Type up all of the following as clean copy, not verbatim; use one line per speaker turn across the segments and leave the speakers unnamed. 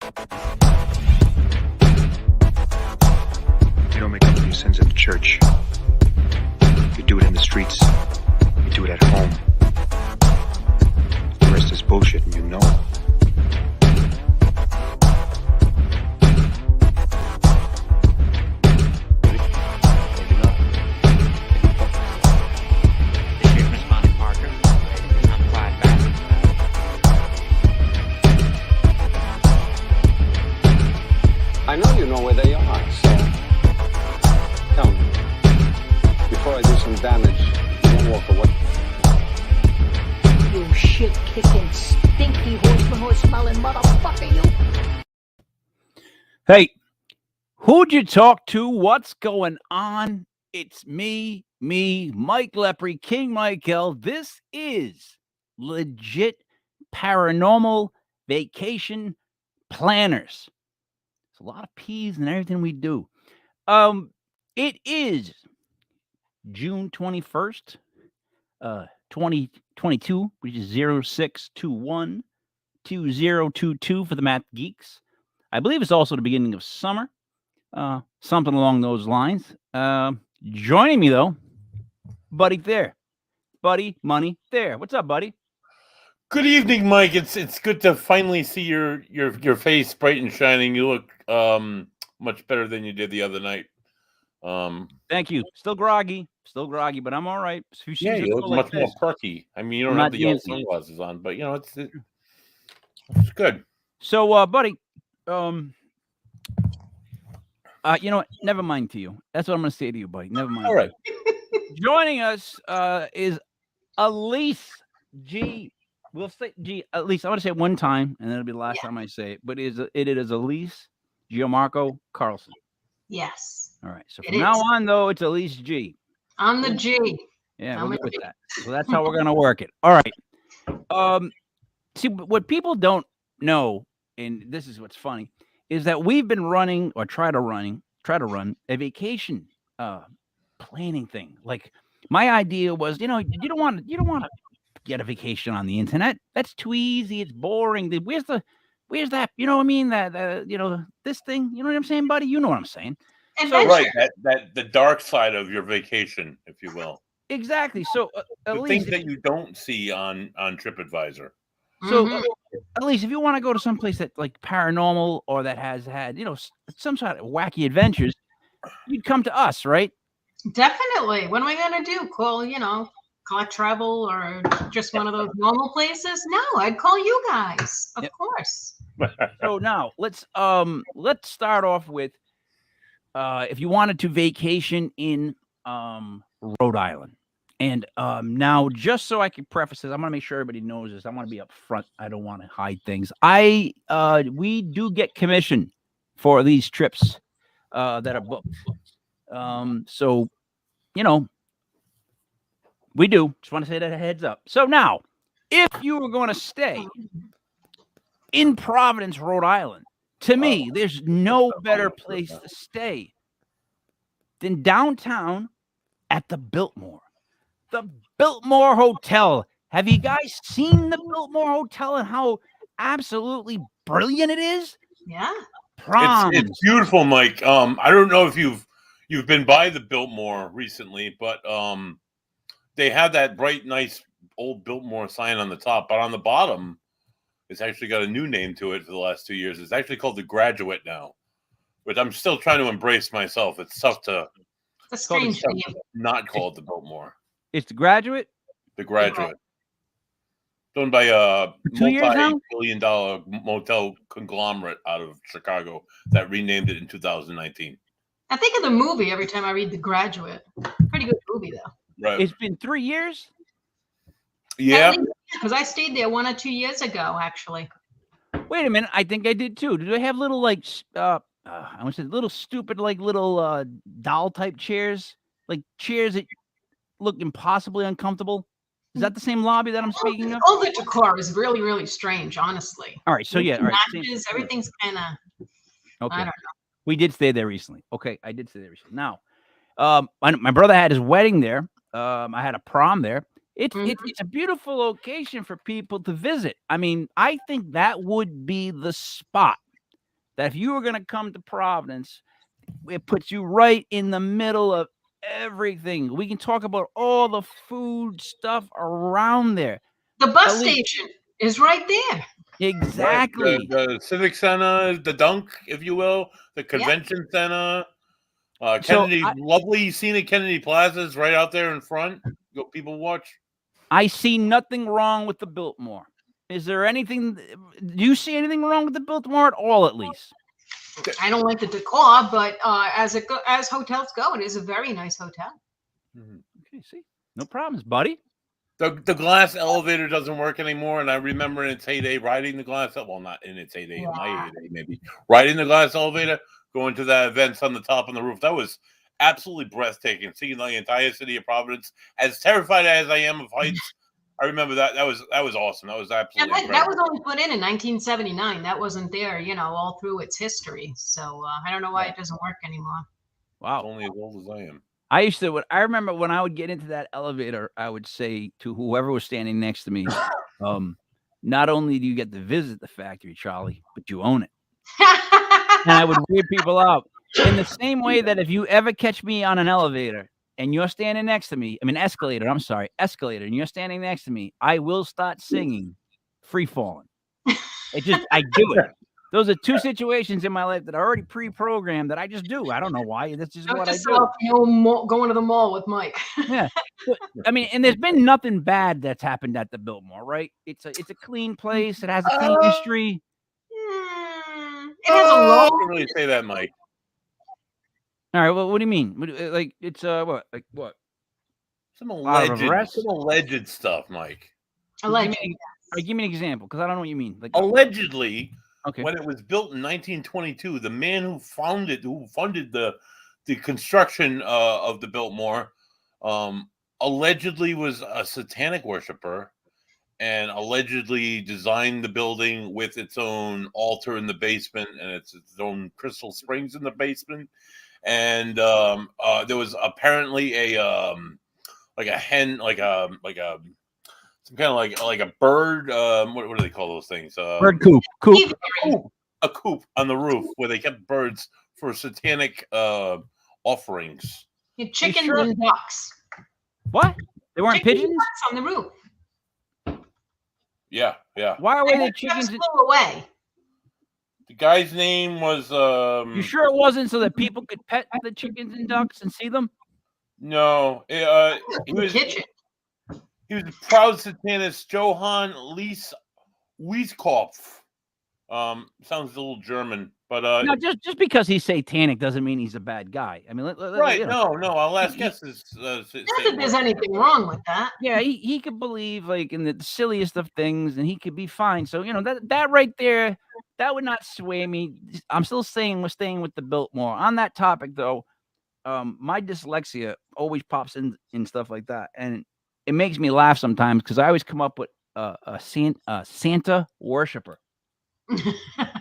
You don't make up for your sins at the church. You do it in the streets. You do it at home. The rest is bullshit, and you know it.
I know you know where they are, so tell me, before I do some damage, you won't walk away.
You shit-kicking, stinky horse-smelling motherfucker, you.
Hey, who'd you talk to? What's going on? It's me, Mike Lepre, King Michael. This is legit paranormal vacation planners. It's a lot of P's in everything we do. It is June 21st, 2022, which is 0621-2022 for the math geeks. I believe it's also the beginning of summer, something along those lines. Joining me, though, Buddy Thayer. Buddy Money Thayer. What's up, buddy?
Good evening, Mike. It's good to finally see your face bright and shining. You look much better than you did the other night.
Thank you. Still groggy, but I'm all right.
Yeah, you look much more perky. I mean, you don't have the yellow sunglasses on, but you know it's good.
So, buddy, you know what? Never mind to you. That's what I'm going to say to you, buddy. Never mind.
All right.
Joining us is Elise G. We'll say G. At least I want to say it one time, and then it'll be the last time I say it. But it is Elise Giammarco Carlson.
Yes.
All right. So from now on, though, it's Elise G.
I'm the G.
Yeah, we'll go with that. So that's how we're gonna work it. All right. See, what people don't know, and this is what's funny, is that we've been running or try to run a vacation planning thing. Like my idea was, you don't want to get a vacation on the internet. That's too easy. It's boring. Where's that? You know what I mean? This thing. You know what I'm saying, buddy? You know what I'm saying.
Adventure.
Right, that the dark side of your vacation, if you will.
Exactly. So
the things that you don't see on TripAdvisor.
So at least if you want to go to some place that like paranormal or that has had some sort of wacky adventures, you'd come to us, right?
Definitely. What am I gonna do? Call Collect Travel or just one of those normal places? No, I'd call you guys, of course.
So now let's start off with if you wanted to vacation in Rhode Island. And now, just so I can preface this, I'm going to make sure everybody knows this. I want to be up front. I don't want to hide things. We do get commission for these trips that are booked. So, we do. Just want to say that a heads up. So now, if you were going to stay in Providence, Rhode Island, to me, there's no better place to stay than downtown at the Biltmore. The Biltmore Hotel. Have you guys seen the Biltmore Hotel and how absolutely brilliant it is?
Yeah.
It's beautiful, Mike. I don't know if you've been by the Biltmore recently, but they have that bright, nice old Biltmore sign on the top, but on the bottom, it's actually got a new name to it for the last 2 years. It's actually called the Graduate now, which I'm still trying to embrace myself. It's tough to not call it the Biltmore.
It's the Graduate?
The Graduate. Done by a multi-billion-dollar motel conglomerate out of Chicago that renamed it in 2019.
I think of the movie every time I read The Graduate. Pretty good movie, though.
Right.
It's been 3 years?
Yeah.
Because I stayed there 1 or 2 years ago, actually.
Wait a minute. I think I did, too. Do they have little, I want to say little stupid, little doll-type chairs? Like chairs that look impossibly uncomfortable? Is that the same lobby that I'm speaking of?
All the decor is really, really strange, honestly.
All right, so yeah. All right,
matches, everything's kind of,
okay.
I don't know.
We did stay there recently. Okay, I did stay there recently. Now, my brother had his wedding there. I had a prom there. It's a beautiful location for people to visit. I mean, I think that would be the spot that if you were going to come to Providence, it puts you right in the middle of everything. We can talk about all the food stuff around there.
The bus station is right there.
Exactly.
The Civic Center, the Dunk, if you will, the Convention Center, Kennedy, lovely scenic Kennedy Plaza is right out there in front. Go people watch.
I see nothing wrong with the Biltmore. Is there anything? Do you see anything wrong with the Biltmore at all? At least.
I don't like the decor, but as hotels go, it is a very nice hotel.
Okay, see, no problems, buddy.
The glass elevator doesn't work anymore, and I remember in its heyday riding the glass. Well, not in its heyday, in my heyday, maybe riding the glass elevator, going to the events on the top and the roof. That was absolutely breathtaking. Seeing the entire city of Providence. As terrified as I am of heights, I remember that. That was awesome. That was absolutely.
That was only put in 1979. That wasn't there, all through its history. So I don't know why it doesn't work anymore.
Wow,
it's only as old as I am.
I remember when I would get into that elevator, I would say to whoever was standing next to me, not only do you get to visit the factory, Charlie, but you own it. And I would weird people out in the same way that if you ever catch me on an elevator and you're standing next to me, escalator, and you're standing next to me, I will start singing Free Falling. I do it. Those are two situations in my life that are already pre-programmed that I just do. I don't know why. That's just what I do.
Going to the mall with Mike.
Yeah. And there's been nothing bad that's happened at the Biltmore, right? It's a clean place. It has a clean history.
It has a long.
I can't really say that, Mike.
All right. Well, what do you mean? It's what? Like what?
Some alleged stuff, Mike.
Alleged.
Give me an example, because I don't know what you mean. Like
allegedly.
Okay.
When it was built in 1922, the man who funded the construction of the Biltmore, allegedly was a satanic worshiper, and allegedly designed the building with its own altar in the basement and its own crystal springs in the basement. And there was apparently some kind of like a bird. What do they call those things?
Bird coop.
A coop on the roof where they kept birds for satanic offerings.
Chickens and ducks.
What? They weren't pigeons
on the roof.
Yeah.
Why were they chickens?
Flew away.
The guy's name was.
You sure it wasn't so that people could pet the chickens and ducks and see them?
No, he was.
Kitchen.
He was a proud satanist, Johann Elise Wieskopf. Sounds a little German, but
no, just because he's satanic doesn't mean he's a bad guy.
Right? No. Our last guess is.
Not that there's anything wrong with that.
Yeah, he could believe like in the silliest of things, and he could be fine. So that right there, that would not sway me. I'm still saying we're staying with the Biltmore on that topic, though. My dyslexia always pops in stuff like that, and it makes me laugh sometimes because I always come up with a Santa worshiper.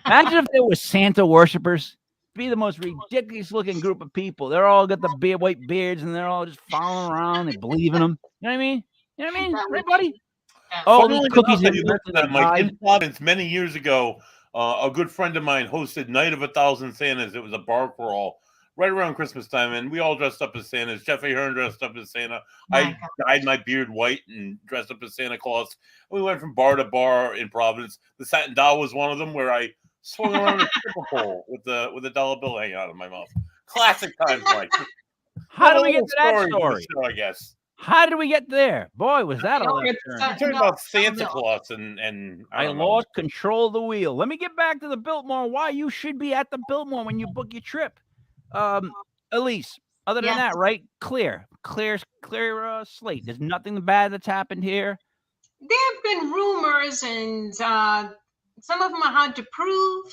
Imagine if there were Santa worshipers. Be the most ridiculous looking group of people. They're all got the white beards and they're all just following around. They believe in them. You know what I mean? Right, buddy?
Oh, these cookies that Mike, in Providence many years ago, a good friend of mine hosted Night of 1,000 Santas. It was a bar crawl right around Christmas time, and we all dressed up as Santas. Jeffrey Hearn dressed up as Santa. I dyed my beard white and dressed up as Santa Claus. We went from bar to bar in Providence. The Satin Doll was one of them, where I swung around a stripper pole with a dollar bill hanging out of my mouth. Classic times, Mike.
How do we get to that story?
Show, I guess.
How did we get there? Boy, was that a left turn.
You're talking about Santa Claus and
I lost control of the wheel. Let me get back to the Biltmore. Why you should be at the Biltmore when you book your trip. Elise, other than that, right? Clear slate. There's nothing bad that's happened here.
There have been rumors, and some of them are hard to prove.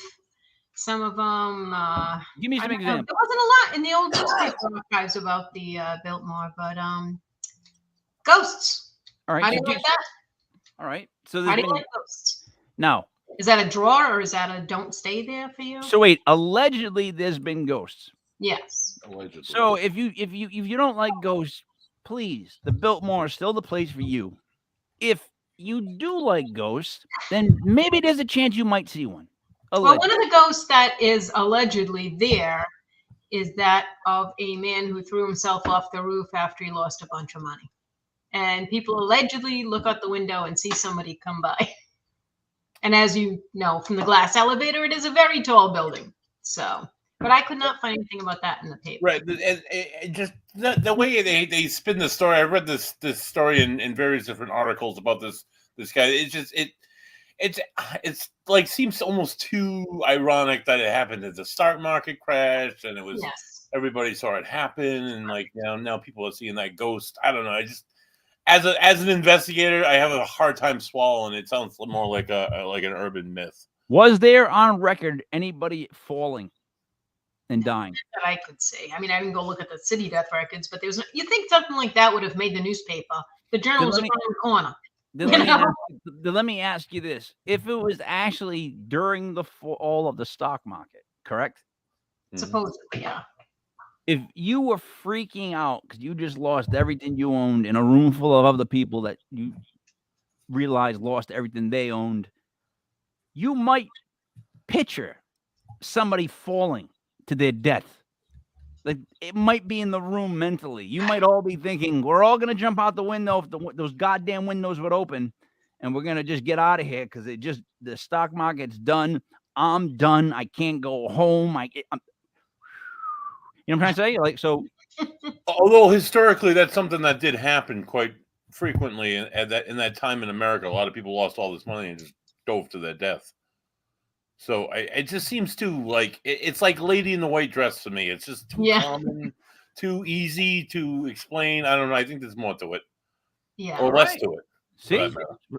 Some of them.
Give me some examples.
There wasn't a lot in the old newspaper archives about the Biltmore, but ghosts.
All right.
How do you like that?
All right. So
how do you like ghosts?
Now,
is that a draw or is that a don't stay there for you?
So wait, allegedly there's been ghosts.
Yes.
Allegedly.
So if you don't like ghosts, please, the Biltmore is still the place for you. If you do like ghosts, then maybe there's a chance you might see one.
Well, one of the ghosts that is allegedly there is that of a man who threw himself off the roof after he lost a bunch of money. And people allegedly look out the window and see somebody come by. And as you know from the glass elevator, it is a very tall building. So, but I could not find anything about that in the paper.
Right, and just the way they spin the story. I read this story in various different articles about this guy. It's like seems almost too ironic that it happened at the stock market crash, and it was everybody saw it happen, and like now people are seeing that ghost. I don't know. I just as an investigator, I have a hard time swallowing. It sounds more like an urban myth.
Was there on record anybody falling and dying?
That I could see. I mean, I didn't go look at the city death records, but there's. You think something like that would have made the newspaper? The journals are in the corner.
Let me ask you this: if it was actually during the fall of the stock market, correct?
Supposedly, yeah.
If you were freaking out because you just lost everything you owned in a room full of other people that you realized lost everything they owned, you might picture somebody falling to their death. Like it might be in the room mentally. You might all be thinking, we're all going to jump out the window if those goddamn windows would open, and we're going to just get out of here because the stock market's done. I'm done. I can't go home. You know what I'm trying to say? Like, so.
Although historically, that's something that did happen quite frequently in that time in America. A lot of people lost all this money and just dove to their death. So it just seems too like it's like Lady in the White Dress to me. It's just too common, too easy to explain. I don't know. I think there's more to it, or less to it.
See,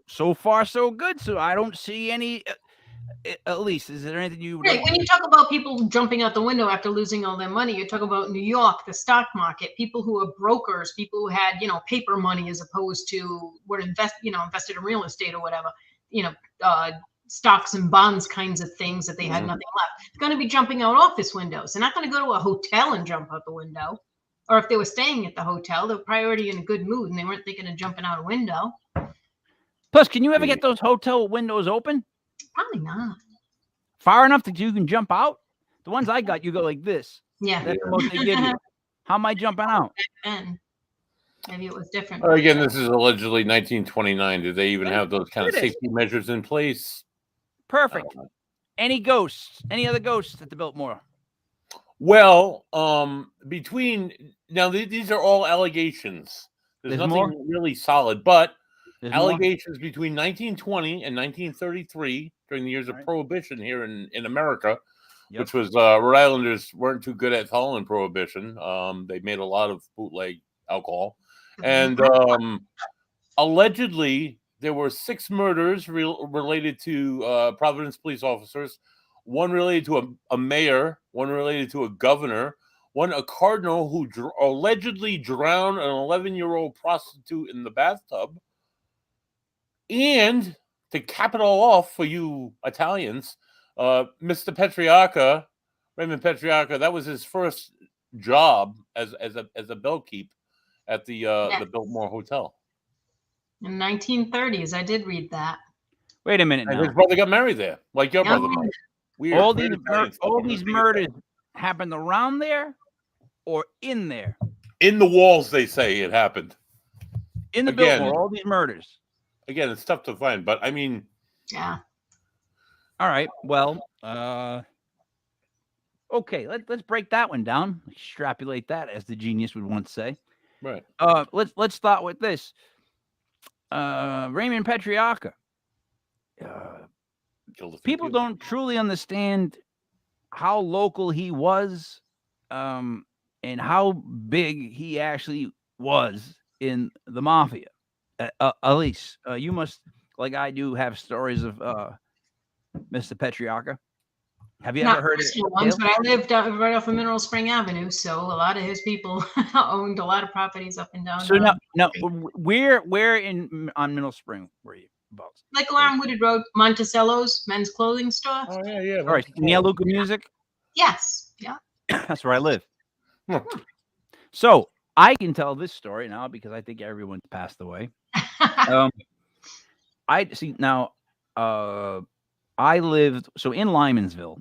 so far so good. So I don't see any. Elise, is there anything you?
Right. When you talk about people jumping out the window after losing all their money, you talk about New York, the stock market, people who are brokers, people who had paper money as opposed to were invested in real estate or whatever. Stocks and bonds kinds of things that they had nothing left. They're going to be jumping out office windows. They're not going to go to a hotel and jump out the window. Or if they were staying at the hotel, they were probably already in a good mood and they weren't thinking of jumping out a window.
Plus, can you ever get those hotel windows open?
Probably not.
Far enough that you can jump out? The ones I got, you go like this.
Yeah.
That's the most they give you. How am I jumping out?
Maybe it was different.
Again, this is allegedly 1929. Did they even have those kind of safety measures in place?
Perfect. Any ghosts? Any other ghosts at the Biltmore?
Well, these are all allegations. There's nothing really solid, but allegations between 1920 and 1933 during the years of Prohibition here in America, which was Rhode Islanders weren't too good at following Prohibition. They made a lot of bootleg alcohol, and allegedly there were 6 murders related to Providence police officers, one related to a mayor, one related to a governor, one a cardinal who allegedly drowned an 11-year-old prostitute in the bathtub. And to cap it all off for you Italians, Mr. Petriarca, Raymond Petriarca, that was his first job as a bellkeep at the Biltmore Hotel.
In 1930s, I did read that.
Wait a minute.
And his brother got married there, like your brother.
All these murders happened around there or in there?
In the walls, they say it happened.
In the Biltmore, all these murders.
Again, it's tough to find, but I mean,
yeah.
All right. Well, okay. Let's break that one down. Extrapolate that, as the genius would once say.
Right.
Let's start with this. Raymond Petriarca. People don't truly understand how local he was, and how big he actually was in the mafia. Elise, you must, like I do, have stories of Mr. Petriarca. Have you ever heard of
ones? But I lived right off of Mineral Spring Avenue, so a lot of his people owned a lot of properties up and down.
So now, where on Mineral Spring were you?
Like along Wooded Road, Monticello's men's clothing store.
Oh yeah.
All right, Neil Luca Music.
Yes, yeah.
That's where I live. So I can tell this story now because I think everyone's passed away. I see now. I I lived in Lymansville.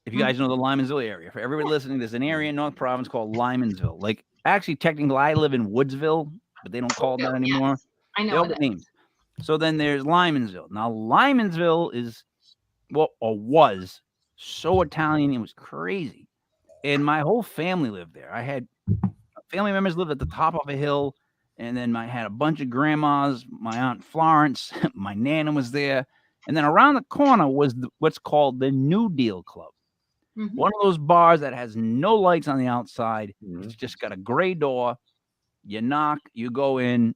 If you guys know the Lymansville area, for everybody listening, there's an area in North Province called Lymansville. Like, actually, technically, I live in Woodsville, but they don't call it that anymore.
Yes. I
They
know
all
that.
get names. So then there's Lymansville. Now, Lymansville is, was so Italian, it was crazy. And my whole family lived there. I had family members lived at the top of a hill, and then I had a bunch of grandmas. My Aunt Florence, my Nana was there. And then around the corner was what's called the New Deal Club.
Mhm.
One of those bars that has no lights on the outside. It's just got a gray door. You knock, you go in.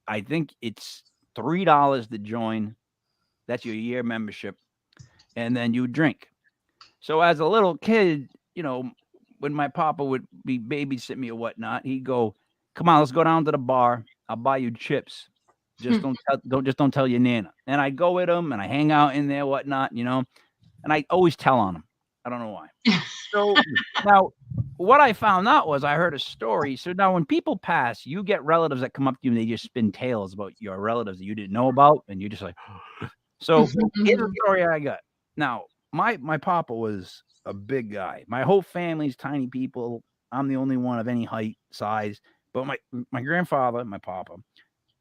I think it's $3 to join. That's your year membership. And then you drink. So as a little kid, when my papa would be babysitting me or whatnot, he'd go, "Come on, let's go down to the bar. I'll buy you chips. Just don't tell your Nana." And I go with him and I hang out in there, whatnot, and I always tell on him. I don't know why. So now what I found out was I heard a story. So now when people pass, you get relatives that come up to you and they just spin tales about your relatives that you didn't know about. And you're just like, so here's the story I got. Now, my papa was a big guy. My whole family's tiny people. I'm the only one of any height, size. But my grandfather, my papa,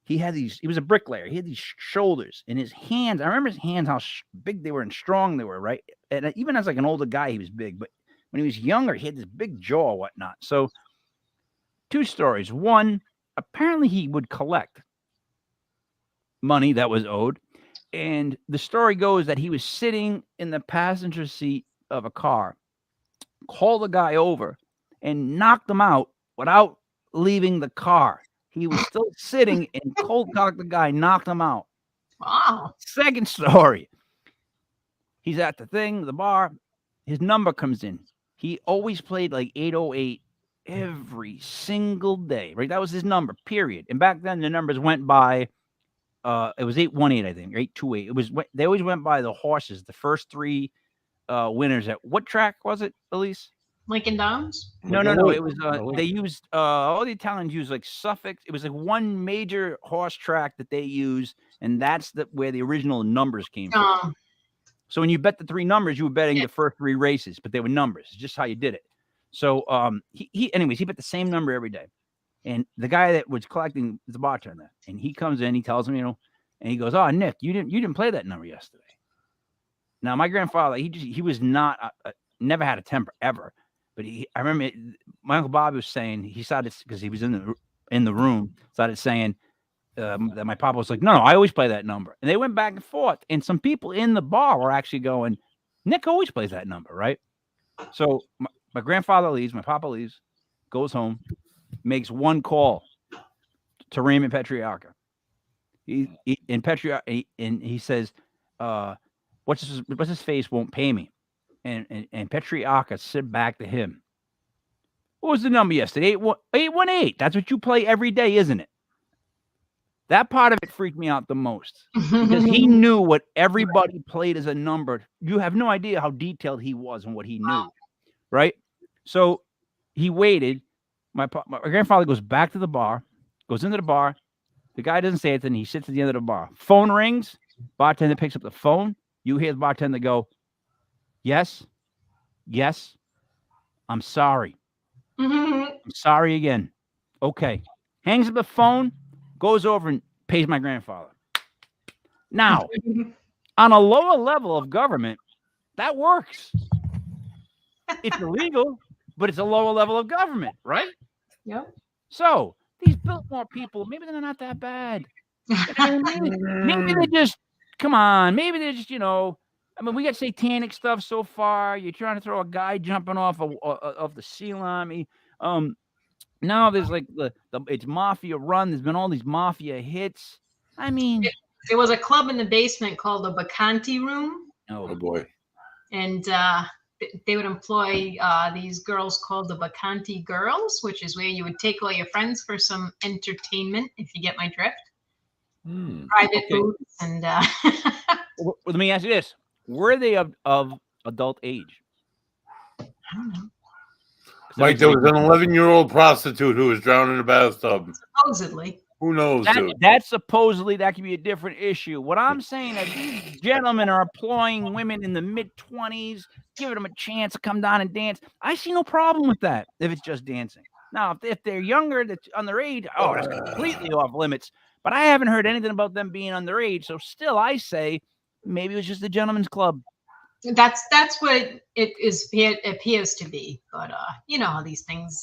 he was a bricklayer. He had these shoulders and his hands. I remember his hands, how big they were and strong they were, right? And even as like an older guy, he was big. But when he was younger, he had this big jaw, whatnot. So 2 stories. One, apparently he would collect money that was owed. And the story goes that he was sitting in the passenger seat of a car, called the guy over and knocked him out without leaving the car. He was still sitting and cold cocked the guy, knocked him out.
Wow.
Second story. He's at the bar. His number comes in. He always played like 808 every single day, right? That was his number, period. And back then the numbers went by, it was 818, I think, or 828. They always went by the horses, the first 3 winners at what track was it, Elise?
Lincoln Downs?
No. It was they used all the Italians used like Suffolk. It was like one major horse track that they use, and that's where the original numbers came from. So when you bet the 3 numbers, you were betting the first 3 races, but they were numbers. It's just how you did it. So he bet the same number every day. And the guy that was collecting is the bartender, and he comes in, he tells him, and he goes, "Oh, Nick, you didn't play that number yesterday." Now my grandfather, he was not never had a temper ever. But I remember my Uncle Bobby was saying, he started, because he was in the room, started saying that my papa was like, no, I always play that number. And they went back and forth. And some people in the bar were actually going, Nick always plays that number, right? So my grandfather leaves, my papa leaves, goes home, makes one call to Raymond Petriarca. He says, what's his face won't pay me. And Petriarca said back to him, "What was the number yesterday? 818. That's what you play every day, isn't it?" That part of it freaked me out the most, because he knew what everybody played as a number. You have no idea how detailed he was and what he knew, right? So he waited. My grandfather goes back to the bar, goes into the bar. The guy doesn't say anything. He sits at the end of the bar. Phone rings. Bartender picks up the phone. You hear the bartender go, Yes, I'm sorry. I'm sorry again. Okay. Hangs up the phone, goes over and pays my grandfather. Now, on a lower level of government, that works. It's illegal, but it's a lower level of government, right?
Yep.
So these Biltmore people, maybe they're not that bad. Maybe they just, come on, maybe they're just, I mean, we got satanic stuff so far. You're trying to throw a guy jumping off the ceiling on me. Now there's like it's Mafia Run. There's been all these Mafia hits. I mean,
there was a club in the basement called the Bacanti Room.
Oh boy.
And they would employ these girls called the Bacanti Girls, which is where you would take all your friends for some entertainment, if you get my drift. Private booths and.
Well, let me ask you this. Were they of adult age?
I don't know.
Mike, there was an 11-year-old prostitute who was drowned in a bathtub.
Supposedly.
Who knows, dude?
That supposedly that could be a different issue. What I'm saying is these gentlemen are employing women in the mid-20s, giving them a chance to come down and dance. I see no problem with that if it's just dancing. Now, if they're younger, that's underage, that's completely off limits. But I haven't heard anything about them being underage. So still, I say maybe it was just a gentleman's club.
That's what it appears to be, but you know how these things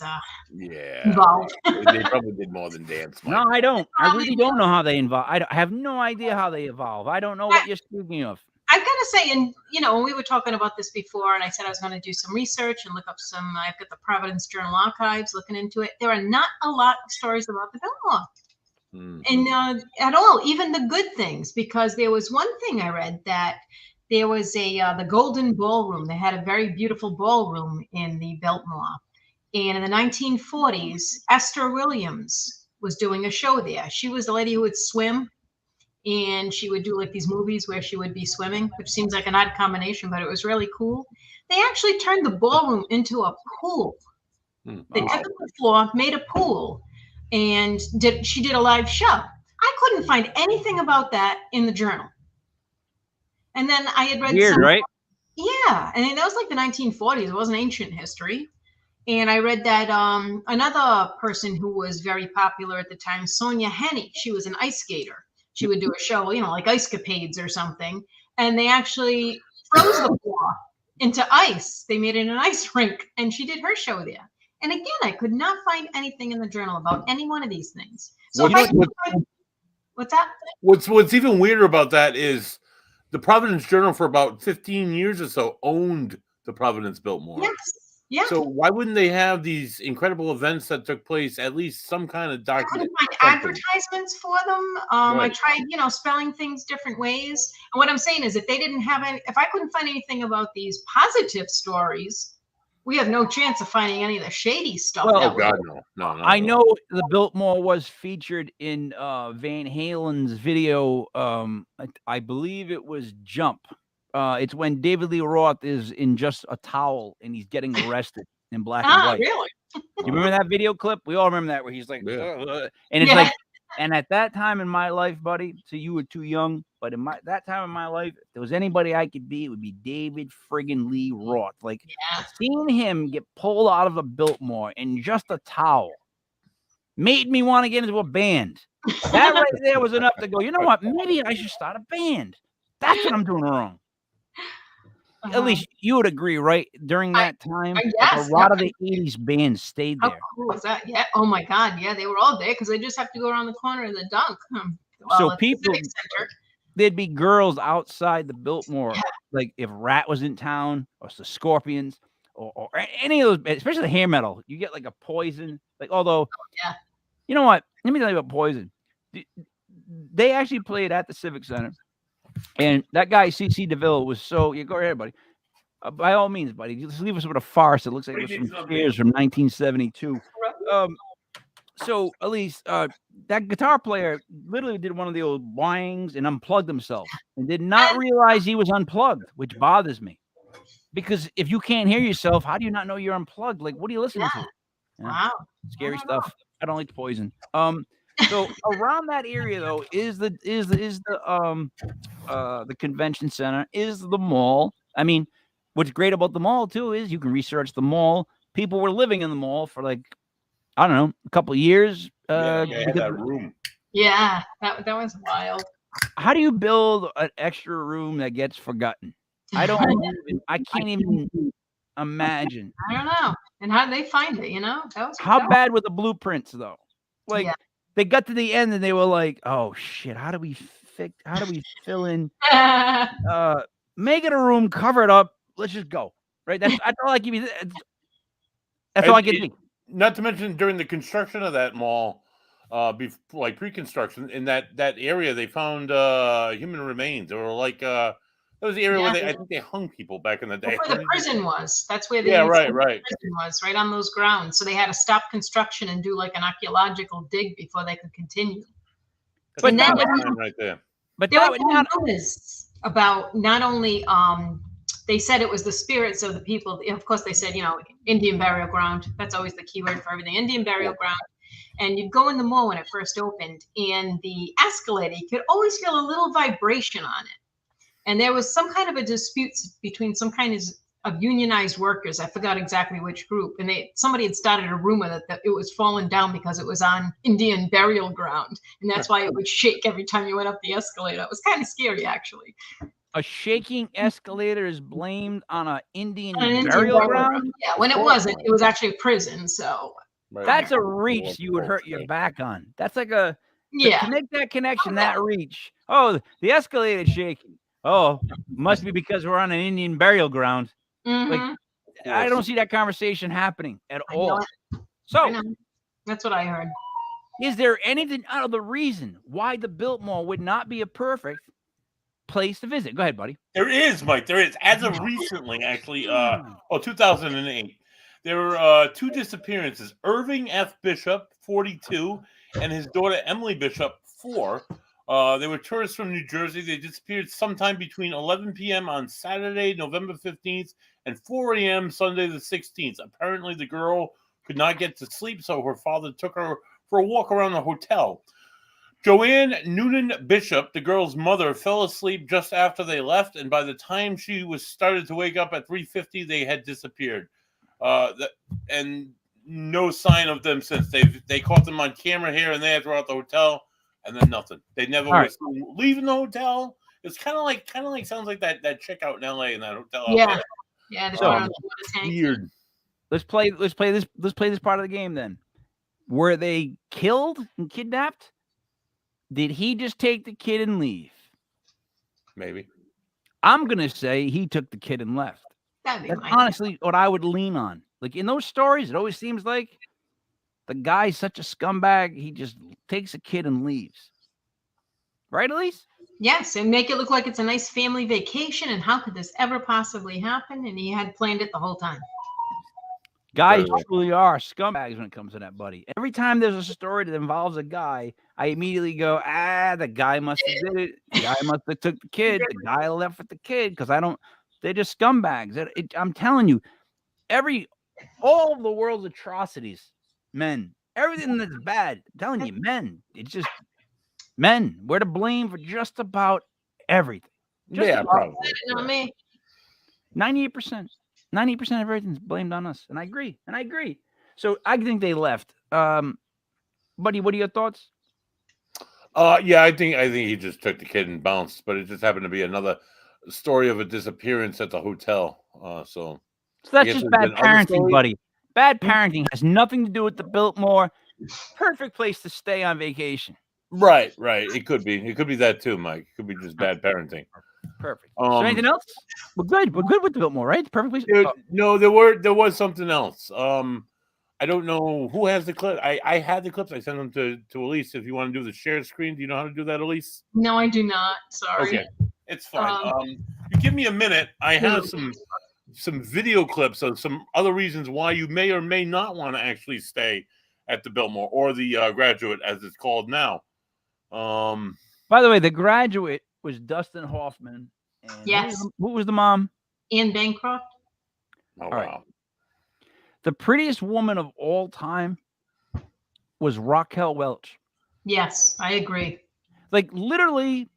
evolve.
They probably did more than dance. Mike.
No, I don't. I really don't know how they evolve. I have no idea how they evolve. I don't know what you're speaking of.
I've got to say, and you know, when we were talking about this before, and I said I was going to do some research and look up some. I've got the Providence Journal Archives looking into it. There are not a lot of stories about the Biltmore. And at all, even the good things, because there was one thing I read that there was the Golden Ballroom. They had a very beautiful ballroom in the Biltmore. And in the 1940s, Esther Williams was doing a show there. She was the lady who would swim, and she would do like these movies where she would be swimming, which seems like an odd combination, but it was really cool. They actually turned the ballroom into a pool. They took the floor, made a pool, and she did a live show. I couldn't find anything about that in the journal. And then I had read
Weird, right?
Yeah, and that was like the 1940s. It wasn't ancient history. And I read that another person who was very popular at the time, Sonia Henney, she was an ice skater. She would do a show, you know, like Ice Capades or something. And they actually froze the floor into ice. They made it an ice rink, and she did her show there. And again, I could not find anything in the journal about any one of these things. So what's that?
What's even weirder about that is the Providence Journal for about 15 years or so owned the Providence Biltmore.
Yes. Yeah.
So why wouldn't they have these incredible events that took place, at least some kind of
I
document?
couldn't find advertisements for them. I tried, you know, spelling things different ways. And what I'm saying is if they didn't have any, if I couldn't find anything about these positive stories, we have no chance of finding any of the shady stuff.
Well,
Oh God, no.
I know the Biltmore was featured in Van Halen's video. I believe it was Jump. It's when David Lee Roth is in just a towel and he's getting arrested in black and white.
Really?
You remember that video clip? We all remember that where he's like,
Yeah.
and it's like, and at that time in my life, buddy, so you were too young, but in that time in my life, if there was anybody I could be, it would be David friggin' Lee Roth. Like seeing him get pulled out of a Biltmore in just a towel made me want to get into a band. That right there was enough to go, you know what? Maybe I should start a band. That's what I'm doing wrong. At least you would agree, right? During that time,
yes,
a lot of the 80s bands stayed there.
How cool was that? Yeah. Oh my God. Yeah, they were all there because they just have to go around the corner of the Dunk.
So people, there'd be girls outside the Biltmore, like if Rat was in town, or the Scorpions, or any of those, especially the hair metal. You get like a Poison, like although, you know what? Let me tell you about Poison. They actually played at the Civic Center. And that guy, C.C. DeVille, was so... You go ahead, buddy. By all means, buddy. Just leave us with a farce. It looks like it was from Spears from 1972. So, Elise, that guitar player literally did one of the old whangs and unplugged himself and did not realize he was unplugged, which bothers me. Because if you can't hear yourself, how do you not know you're unplugged? Like, what are you listening to?
Wow.
Scary stuff. I don't like Poison. So around that area though is the convention center, is the mall. I mean, what's great about the mall too is you can research the mall. People were living in the mall for like, I don't know, a couple of years.
Had that room.
Yeah, that was wild.
How do you build an extra room that gets forgotten? I can't even imagine.
I don't know. And how did they find it? You know,
how bad were the blueprints though? Like. They got to the end and they were like, "Oh shit! How do we fill in? Make it a room, cover it up. Let's just go." Right? That's all I give you. That's all I can think.
Not to mention during the construction of that mall, like pre-construction in that area, they found human remains, or like that was the area where I think they hung people back in the day.
Where the prison was. That's where the
right.
prison was, right on those grounds. So they had to stop construction and do like an archaeological dig before they could continue.
But that right there.
But there were rumors about not only they said it was the spirits of the people. Of course, they said, you know, Indian burial ground. That's always the key word for everything. Indian burial ground. And you'd go in the mall when it first opened, and the escalator, you could always feel a little vibration on it. And there was some kind of a dispute between some kind of unionized workers. I forgot exactly which group. And somebody had started a rumor that it was falling down because it was on Indian burial ground. And that's why it would shake every time you went up the escalator. It was kind of scary, actually.
A shaking escalator is blamed on an Indian
On an Indian
burial ground?
Yeah, when it wasn't. It was actually a prison, so.
That's a reach you would hurt your back on. That's like to make that connection, that reach. Oh, the escalator's shaking. Oh, must be because we're on an Indian burial ground. Like, I don't see that conversation happening at all. So
that's what I heard.
Is there anything out of the reason why the Biltmore would not be a perfect place to visit? Go ahead, buddy.
There is, Mike. There is. As of recently, actually, 2008, there were 2 disappearances. Irving F. Bishop, 42, and his daughter Emily Bishop, 4. They were tourists from New Jersey. They disappeared sometime between 11 p.m. on Saturday, November 15th, and 4 a.m. Sunday the 16th. Apparently, the girl could not get to sleep, so her father took her for a walk around the hotel. Joanne Noonan Bishop, the girl's mother, fell asleep just after they left, and by the time she was started to wake up at 3:50, they had disappeared. And no sign of them since. They caught them on camera here and there throughout the hotel. And then nothing. They never was leaving the hotel. It's kind of like sounds like that chick out in LA in that hotel.
Yeah,
so weird.
Let's play this part of the game then. Were they killed and kidnapped? Did he just take the kid and leave?
Maybe.
I'm gonna say he took the kid and left. That's honestly what I would lean on. Like in those stories, it always seems like the guy's such a scumbag, he just takes a kid and leaves. Right, Elise?
Yes, and make it look like it's a nice family vacation. And how could this ever possibly happen? And he had planned it the whole time.
Guys truly are scumbags when it comes to that, buddy. Every time there's a story that involves a guy, I immediately go, the guy must have did it. The guy must have took the kid. The guy left with the kid because they're just scumbags. I'm telling you, all of the world's atrocities, men, everything that's bad, I'm telling you, men, it's just men. We're to blame for just about everything.
Probably.
Not me.
98%. 90% of everything's blamed on us. And I agree. So I think they left. Buddy, what are your thoughts?
I think he just took the kid and bounced, but it just happened to be another story of a disappearance at the hotel. So
that's just bad parenting, buddy. Bad parenting has nothing to do with the Biltmore. Perfect place to stay on vacation.
Right. It could be that too, Mike. It could be just bad parenting.
Perfect. So anything else? We're good with the Biltmore, right? Perfect place.
No, there was something else. I don't know who has the clip. I had the clips. I sent them to Elise. If you want to do the share screen, do you know how to do that, Elise?
No, I do not. Sorry.
Okay, it's fine. You give me a minute. I have some video clips of some other reasons why you may or may not want to actually stay at the Biltmore or the Graduate, as it's called now.
By the way, the Graduate was Dustin Hoffman. And
yes.
Who was the mom?
Anne Bancroft.
Oh,
right.
Wow.
The prettiest woman of all time was Raquel Welch.
Yes, I agree.
Like literally,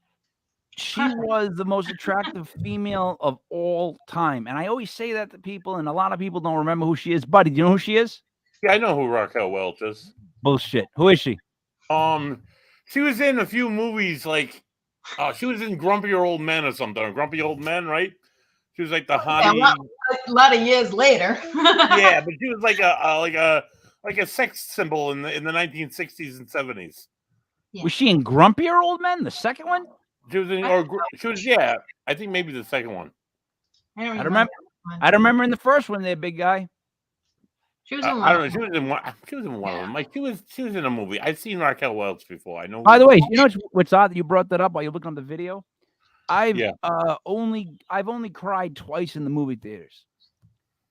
she was the most attractive female of all time. And I always say that to people, and a lot of people don't remember who she is. Buddy, do you know who she is?
Yeah, I know who Raquel Welch is.
Bullshit. Who is she?
She was in a few movies, like she was in Grumpy Old Men or something. Or Grumpy Old Men, right? She was like the hottie.
Yeah, a lot of years later.
Yeah, but she was like a sex symbol in the 1960s and 70s.
Yeah. Was she in Grumpier Old Men, the second one?
She was in, I think maybe the second one.
I don't
remember in the first one, there, big guy.
She was in
I don't know. She was in one of them. Like she was in a movie. I've seen Raquel Welch before. I know.
By the way, you know what's odd that you brought that up while you're looking on the video? I've only cried twice in the movie theaters.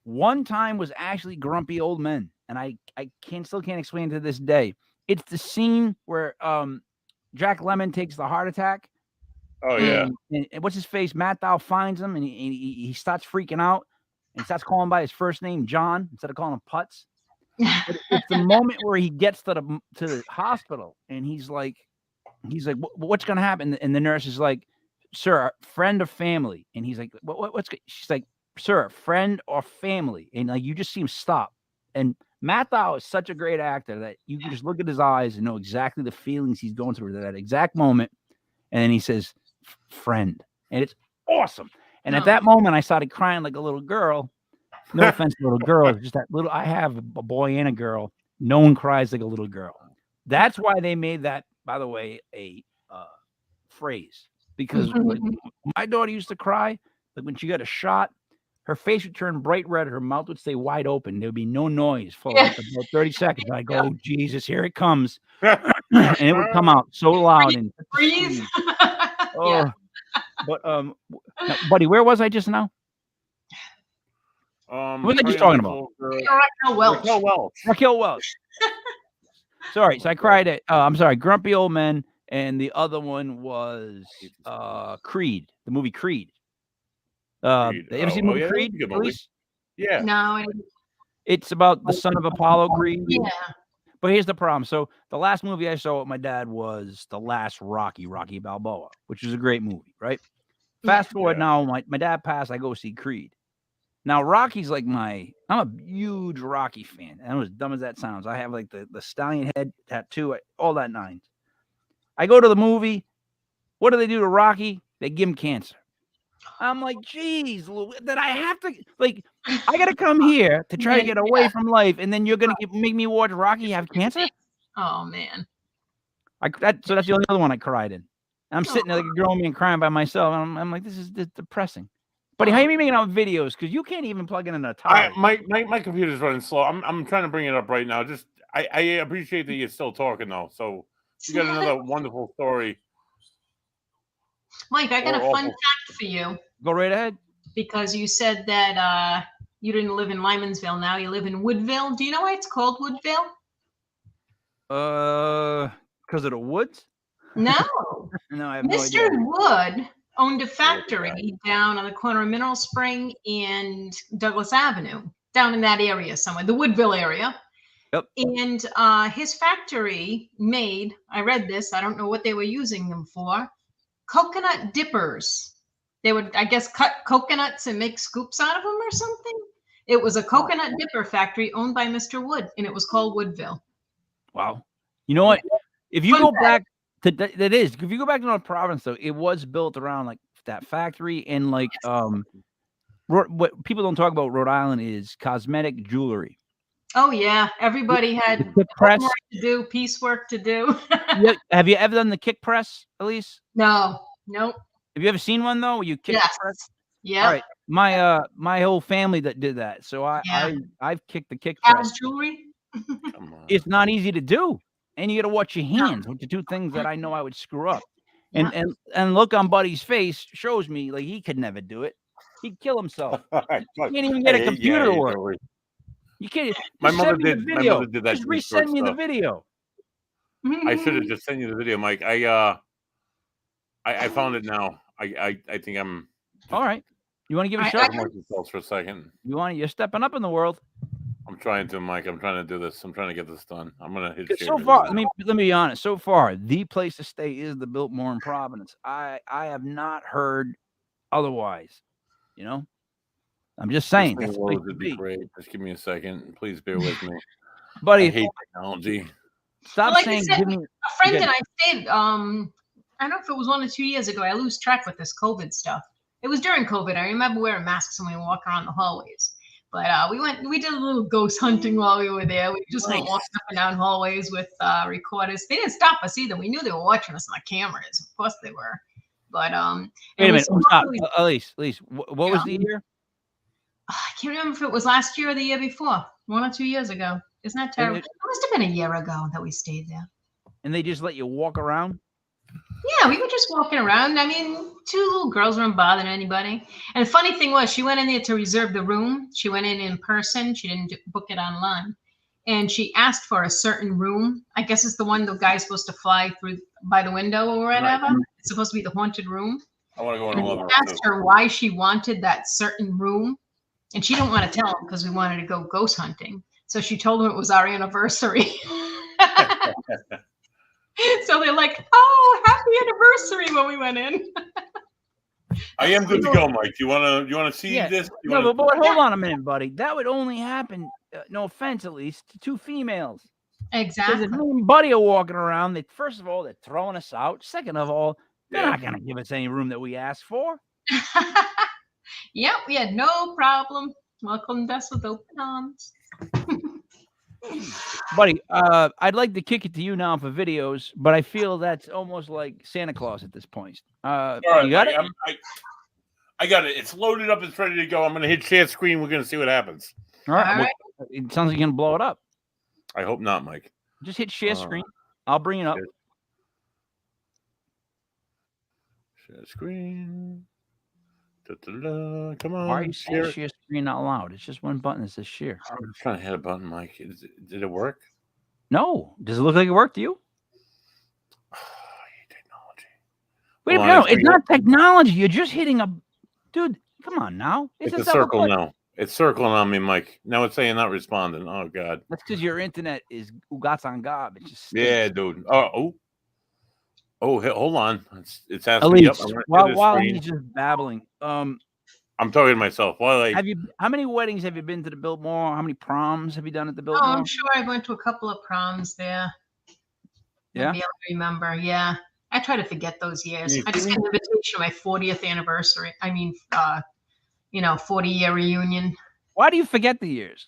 One time was actually Grumpy Old Men, and I still can't explain to this day. It's the scene where Jack Lemmon takes the heart attack.
Oh yeah.
And what's his face? Matt Dow finds him, and he starts freaking out and starts calling by his first name, John, instead of calling him Putz. But it's the moment where he gets to the hospital and he's like, what's gonna happen? And the nurse is like, sir, friend or family? And he's like, she's like, sir, friend or family? And like you just see him stop. And Matt Thau is such a great actor that you can just look at his eyes and know exactly the feelings he's going through at that exact moment. And then he says, friend. And it's awesome. And at that moment, I started crying like a little girl. No offense to little girls, just that little. I have a boy and a girl. No one cries like a little girl. That's why they made that, by the way, a phrase. Because like, my daughter used to cry, like when she got a shot, her face would turn bright red, her mouth would stay wide open. There would be no noise for like about 30 seconds. I go, oh, Jesus, here it comes. And it would come out so loud and
Breathe.
oh. But now, Buddy, where was I just now? What was I just talking about? Raquel Welch. Sorry, so I cried at I'm sorry, Grumpy Old Men, and the other one was Creed, the movie Creed. Ever seen the movie Creed?
Yeah.
No.
It's about the son of Apollo Creed.
Yeah.
But here's the problem. So the last movie I saw with my dad was the last Rocky Balboa, which is a great movie, right? Fast forward now, my dad passed, I go see Creed. Now, Rocky's like I'm a huge Rocky fan. And as dumb as that sounds, I have like the stallion head tattoo, all that nines. I go to the movie. What do they do to Rocky? They give him cancer. I'm like, geez, that I have to, like, I got to come here to try to get away from life. And then you're going to make me watch Rocky have cancer?
Oh, man.
So that's the only other one I cried in. I'm sitting there like a grown man crying by myself. And I'm like, this is depressing. Buddy, how are you making out videos? Because you can't even plug in a tile.
My computer's running slow. I'm trying to bring it up right now. Just I appreciate that you're still talking though. So you got another wonderful story.
Mike, I got a fun fact for you.
Go right ahead.
Because you said that you didn't live in Lymansville. Now you live in Woodville. Do you know why it's called Woodville?
Because of the woods?
No.
No, I have no idea.
Mr. Wood owned a factory down on the corner of Mineral Spring and Douglas Avenue, down in that area somewhere, the Woodville area.
Yep.
And his factory made, I read this, I don't know what they were using them for, coconut dippers. They would, I guess, cut coconuts and make scoops out of them or something. It was a coconut dipper factory owned by Mr. Wood, and it was called Woodville.
Wow. You know what? If you go back to that is, if you go back to North Province, though, it was built around like that factory and like what people don't talk about Rhode Island is cosmetic jewelry.
Oh yeah, everybody had
press
work to do, piecework to do.
Yeah. Have you ever done the kick press, Elise?
No, nope.
Have you ever seen one though? Where you kick the press?
Yeah.
All right. My whole family that did that. So I've kicked the kick
Al's
press.
jewelry.
It's not easy to do. And you got to watch your hands, which are two things that I know I would screw up. And look on Buddy's face shows me like he could never do it. He'd kill himself. He can't even get a computer to work. You can't.
My mother did that.
Just resend me the video.
I should have just sent you the video, Mike. I found it now. I think I'm
all right. You want to give it a shot?
For a second.
You're stepping up in the world.
I'm trying to, Mike. I'm trying to do this. I'm trying to get this done. I'm gonna hit share.
So far, let me be honest. So far, the place to stay is the Biltmore in Providence. I have not heard otherwise. You know, I'm just saying. That's the place to be.
Great. Just give me a second. Please bear with me.
Buddy,
I hate technology.
Stop
like
saying.
Said, a friend and I stayed. I don't know if it was 1 or 2 years ago. I lose track with this COVID stuff. It was during COVID. I remember wearing masks when we walk around the hallways. But we did a little ghost hunting while we were there. We just went walking up and down hallways with recorders. They didn't stop us either. We knew they were watching us on the cameras. Of course they were. But
wait a minute. Stop. Elise, what was the year?
I can't remember if it was last year or the year before. 1 or 2 years ago. Isn't that terrible? It must have been a year ago that we stayed there.
And they just let you walk around?
Yeah, we were just walking around. I mean, 2 little girls weren't bothering anybody. And the funny thing was, she went in there to reserve the room. She went in person. She didn't book it online. And she asked for a certain room. I guess it's the one the guy's supposed to fly through by the window or whatever. Right. It's supposed to be the haunted room.
I want to go in another room.
Asked her why she wanted that certain room. And she didn't want to tell him because we wanted to go ghost hunting. So she told them it was our anniversary. So they're like, "Oh, happy anniversary!" when we went in.
I am good to go, Mike. You wanna see this?
But hold on a minute, buddy. That would only happen. No offense, at least to 2 females.
Exactly.
Because if me and Buddy are walking around, first of all, they're throwing us out. Second of all, they're not going to give us any room that we asked for.
Yep, we had no problem. Welcomed us with open arms.
Buddy, I'd like to kick it to you now for videos, but I feel that's almost like Santa Claus at this point.
All right,
you got it?
I got it. It's loaded up. It's ready to go. I'm going to hit share screen. We're going to see what happens.
All right. It sounds like you're going to blow it up.
I hope not, Mike.
Just hit share screen. I'll bring it up.
Share screen. Da-da-da. Come on.
Why are you saying share screen not loud? It's just one button that says share.
I'm trying to hit a button, Mike. Did it work?
No. Does it look like it worked to you?
I hate technology.
Wait, no, it's not technology. You're just hitting a... Dude, come on now.
It's a circle now. It's circling on me, Mike. Now it's saying not responding. Oh, God.
That's because your internet is Ugatsan It's just
dude. Oh, hold on. It's asking
Elise,
me up.
while he's just babbling.
I'm talking to myself.
How many weddings have you been to the Biltmore? How many proms have you done at the Biltmore?
Oh, I'm sure I went to a couple of proms there.
Yeah.
Maybe I'll remember. Yeah. I try to forget those years. I just got an invitation to my 40th anniversary. 40-year reunion.
Why do you forget the years?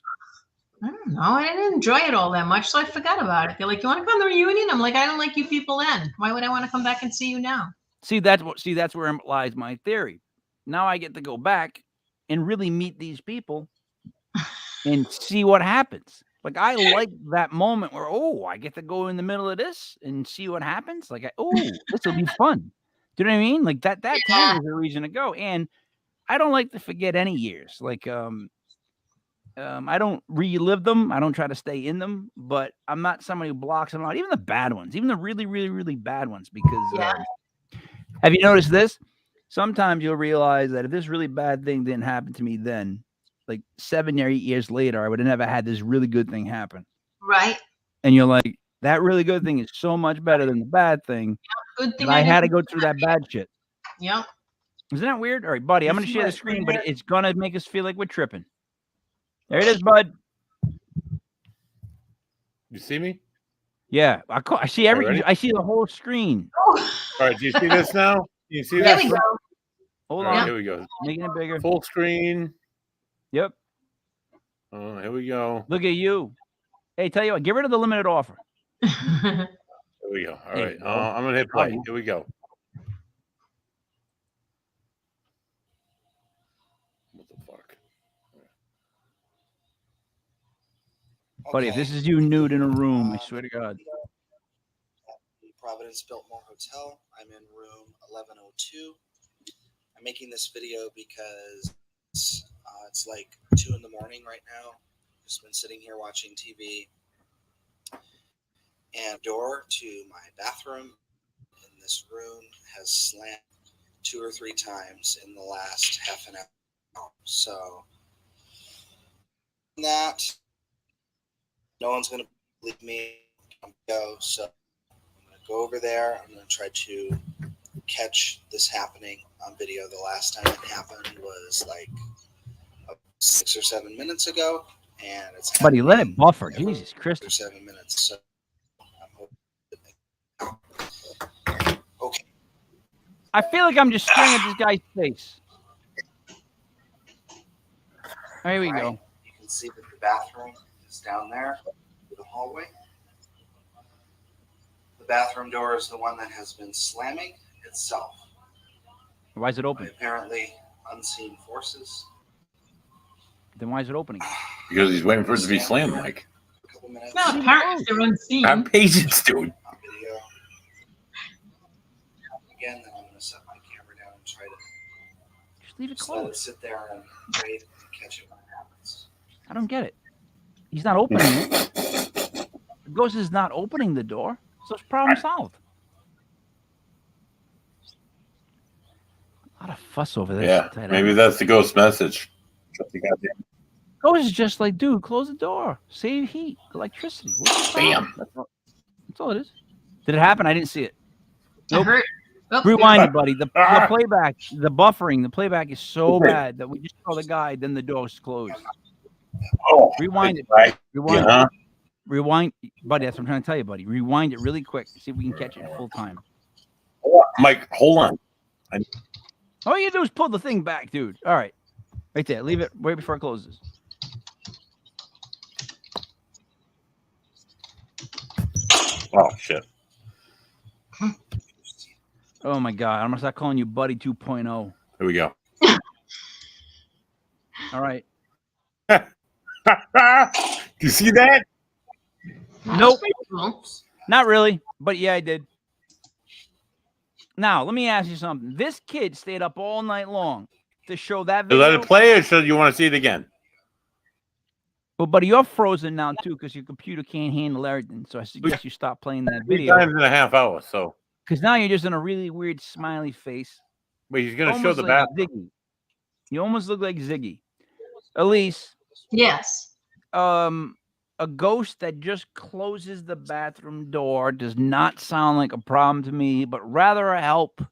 I don't know. I didn't enjoy it all that much, so I forgot about it. They're like, "You want to come to the reunion?" I'm like, "I don't like you people then. Why would I want to come back and see you now?"
See, that's where lies my theory. Now I get to go back and really meet these people and see what happens. Like, I like that moment where, I get to go in the middle of this and see what happens. Like, this will be fun. Do you know what I mean? Like that to me is a reason to go. And I don't like to forget any years. Like, I don't relive them. I don't try to stay in them, but I'm not somebody who blocks them out. Even the bad ones, even the really, really, really bad ones. Because have you noticed this? Sometimes you'll realize that if this really bad thing didn't happen to me then, like 7 or 8 years later, I would have never had this really good thing happen.
Right.
And you're like, that really good thing is so much better than the bad thing.
Good thing
I had to go through that bad shit.
Yep.
Isn't that weird? All right, buddy, I'm going to share the screen, but it's going to make us feel like we're tripping. There it is, bud.
You see me?
Yeah, I see everything. I see the whole screen.
All right, do you see this now? Do you see
There
this?
we go.
Hold
All right,
on.
here we go.
Making it bigger.
Full screen.
Yep.
Oh, here we go.
Look at you. Hey, tell you what, get rid of the limited offer.
Here we go. All right. I'm going to hit play. Here we go. What the fuck?
Buddy, if this is you nude in a room, I swear to God.
Providence Biltmore Hotel. I'm in room 1102. I'm making this video because it's like 2 in the morning right now. Just been sitting here watching TV. And door to my bathroom in this room has slammed 2 or 3 times in the last half an hour. So that no one's going to believe me. So I'm going to go over there. I'm going to try to catch this happening on video. The last time it happened was like 6 or 7 minutes ago, and it's
Buddy, let it buffer. Jesus Christ.
6 or 7 minutes. So I'm hoping. Okay.
I feel like I'm just staring at this guy's face. There we go.
You can see that the bathroom is down there in the hallway. The bathroom door is the one that has been slamming itself.
Why is it open?
By apparently unseen forces.
Then why is it opening?
Because he's waiting for it to be slammed, Mike.
A couple minutes.
Not apparent. They're unseen.
Have patience, dude.
On video. Again, then I'm going to set my camera down and try to
Just leave it
just let it
closed.
sit there and wait and catch it when it happens.
I don't get it. He's not opening it. The ghost is not opening the door, so it's problem solved. A lot of fuss over this.
Yeah, maybe that's the ghost message. Shut the goddamn.
Ghost is just like, dude, close the door, save heat, electricity. What's the problem?
Bam.
That's all it is. Did it happen? I didn't see it.
I
Nope.
heard. Oh,
Rewind it, buddy. The playback, the buffering, the playback is so bad that we just saw the guy, then the door's closed.
Oh,
Rewind it.
right.
Rewind
Yeah.
it. Rewind, buddy. That's what I'm trying to tell you, buddy. Rewind it really quick. See if we can catch it full time.
Mike, hold on.
All you do is pull the thing back, dude. All right. Right there. Leave it right before it closes.
Oh shit.
Oh my God. I'm gonna start calling you Buddy 2.0.
Here we go.
All right.
Do you see that?
Nope.
Cool.
Not really. But yeah, I did. Now, let me ask you something. This kid stayed up all night long to show that
Should
video.
let it play, or should you want to see it again?
Well, buddy, you're frozen now too because your computer can't handle everything. So I suggest you stop playing that
3
video
times in a half hour. So
because now you're just in a really weird smiley face.
wait, he's gonna show
Almost
the
like
bathroom.
Ziggy. You almost look like Ziggy. Elise,
Yes.
a ghost that just closes the bathroom door does not sound like a problem to me, but rather a help.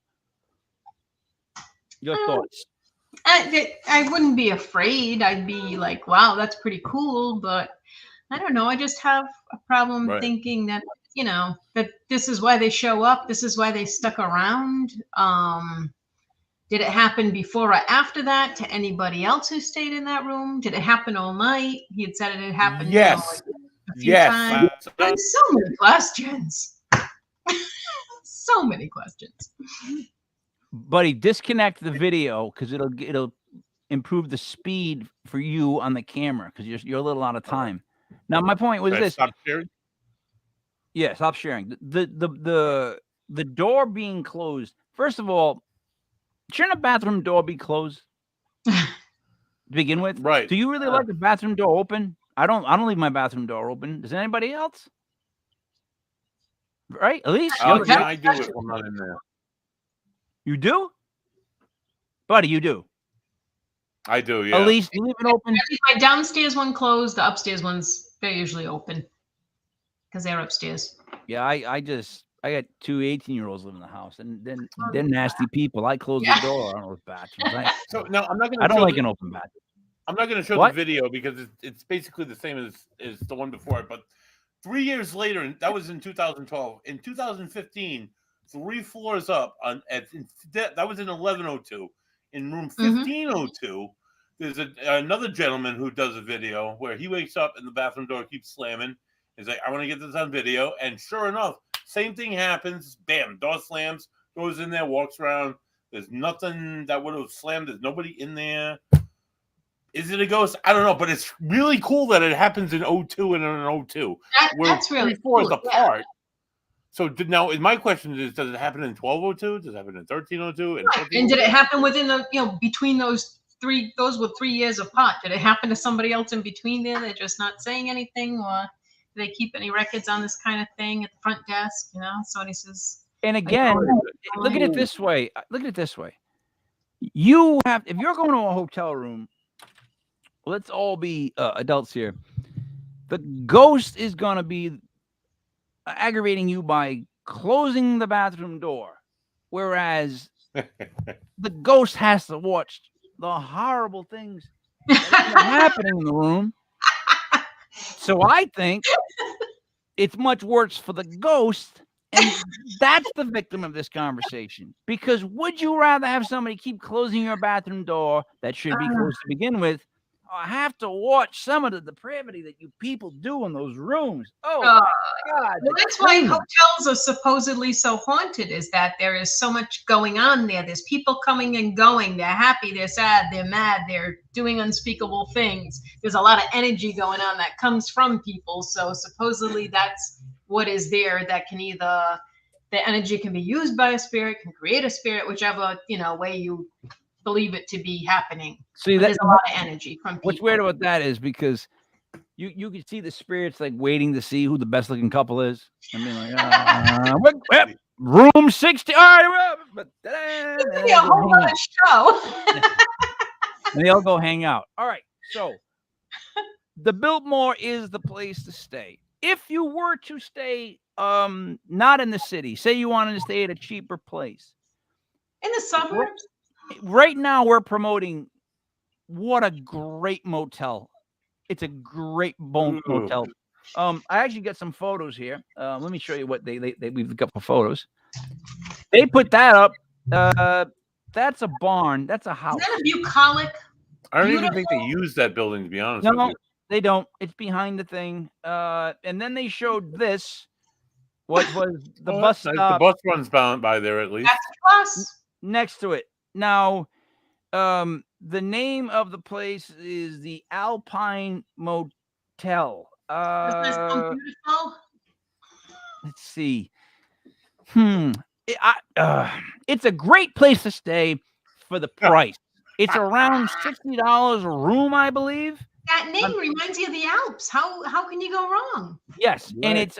Your thoughts?
I wouldn't be afraid. I'd be like, wow, that's pretty cool. But I don't know. I just have a problem
Right.
thinking that, that this is why they show up. This is why they stuck around. Did it happen before or after that to anybody else who stayed in that room? Did it happen all night? He had said it had happened.
Yes.
A few
Yes.
times. There's so many questions. So many questions.
Buddy, disconnect the video because it'll improve the speed for you on the camera because you're a little out of time. Now, my point was
Should I
this.
stop sharing?
Yeah, stop sharing. The door being closed. First of all, shouldn't a bathroom door be closed to begin with?
Right.
Do you really like the bathroom door open? I don't leave my bathroom door open. Does anybody else? Right, Elise?
Okay.
Yeah, I do it when I'm not in there.
You do? Buddy, you do.
I do, yeah.
Elise, you leave it open.
I leave my downstairs one closed. The upstairs ones, they're usually open because they're upstairs.
Yeah, I got two 18-year-olds living in the house, and then they're nasty people. I close
Yeah.
the door. I don't know bathrooms.
So no, I'm not gonna.
I don't
show
like
the-
an open bathroom.
I'm not going to show
What?
the video because it's basically the same as the one before it. But 3 years later, and that was in 2012. In 2015, 3 floors up that was in 1102. In room 1502, there's another gentleman who does a video where he wakes up and the bathroom door keeps slamming. He's like, I want to get this on video. And sure enough, same thing happens. Bam, door slams, goes in there, walks around. There's nothing that would have slammed. There's nobody in there. Is it a ghost? I don't know, but it's really cool that it happens in 02 and in an 02.
That's really
3 floors
cool. Yeah.
apart. So now, my question is: does it happen in 1202? Does it happen in 1302? And
And did it happen within between those three? Those were 3 years apart. Did it happen to somebody else in between there? They're just not saying anything, or do they keep any records on this kind of thing at the front desk? Somebody says.
And again, look at it this way. Look at it this way. You have, if you're going to a hotel room, let's all be adults here. The ghost is going to be aggravating you by closing the bathroom door, whereas the ghost has to watch the horrible things that are happening in the room. So I think it's much worse for the ghost, and that's the victim of this conversation. Because would you rather have somebody keep closing your bathroom door that should be closed to begin with, or have to watch some of the depravity that you people do in those rooms? Oh my God!
Well, that's why hotels are supposedly so haunted, is that there is so much going on there. There's people coming and going. They're happy, they're sad, they're mad, they're doing unspeakable things. There's a lot of energy going on that comes from people. So supposedly that's what is there, that can either, the energy can be used by a spirit, can create a spirit, whichever, way you believe it to be happening.
See,
there's a lot of energy from people.
What's weird about that is because you can see the spirits like waiting to see who the best looking couple is. I mean, like, room 60. All right, but
It's be a whole other show.
and they all go hang out. All right, so the Biltmore is the place to stay. If you were to stay not in the city, say you wanted to stay at a cheaper place.
In the suburbs?
Right now we're promoting what a great motel. It's a great motel. I actually got some photos here. Let me show you what we've got for photos. They put that up. That's a barn. That's a house.
Is that a bucolic?
I don't even think they use that building, to be honest with you.
They don't. It's behind the thing. And then they showed this. What was the bus stop?
The bus runs by there at least.
That's a bus.
Next to it. Now, the name of the place is the Alpine Motel.
Doesn't that sound beautiful?
Let's see. It's a great place to stay for the price. It's around $60 a room, I believe.
That name reminds you of the Alps. How can you go wrong?
Yes, right. And it's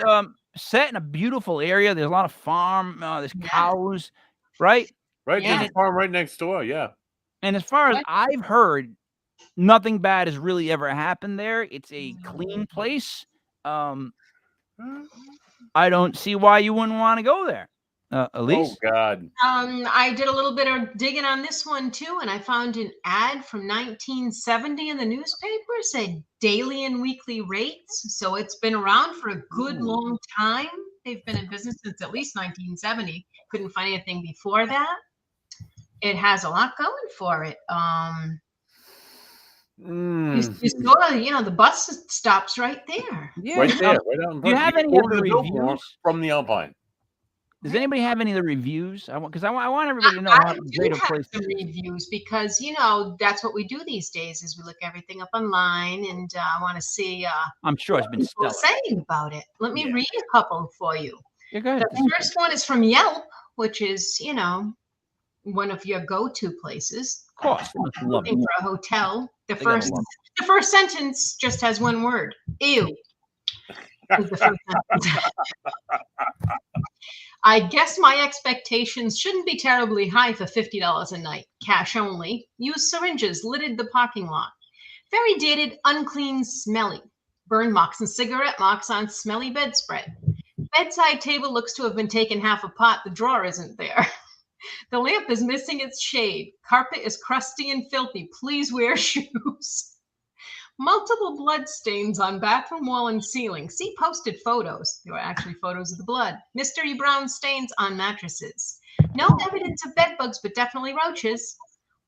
set in a beautiful area. There's a lot of farm. There's cows, right?
Right, there's a farm right next door. Yeah.
And as far as I've heard, nothing bad has really ever happened there. It's a clean place. I don't see why you wouldn't want to go there. Elise?
Oh, God.
I did a little bit of digging on this one, too, and I found an ad from 1970 in the newspaper. It said daily and weekly rates. So it's been around for a good long time. They've been in business since at least 1970. Couldn't find anything before that. It has a lot going for it. You go to, the bus stops right there.
Yeah.
Right there. Right out in front.
Do you have any other reviews
from the Alpine?
Does anybody have any of the reviews? I want everybody to know how great a place
it is. Reviews because that's what we do these days is we look everything up online and I want to see.
I'm sure it's been stellar.
Saying about it. Let me read a couple for you.
Yeah, go ahead.
The first one is from Yelp, which is one of your go-to places.
Of course,
looking for a hotel. The first sentence just has one word: ew. Is the first sentence. I guess my expectations shouldn't be terribly high for $50 a night, cash only. Used syringes littered the parking lot. Very dated, unclean, smelly. Burn marks and cigarette marks on smelly bedspread. Bedside table looks to have been taken half apart. The drawer isn't there. The lamp is missing its shade. Carpet is crusty and filthy. Please wear shoes. Multiple blood stains on bathroom wall and ceiling. See posted photos. They were actually photos of the blood. Mystery brown stains on mattresses. No evidence of bed bugs, but definitely roaches.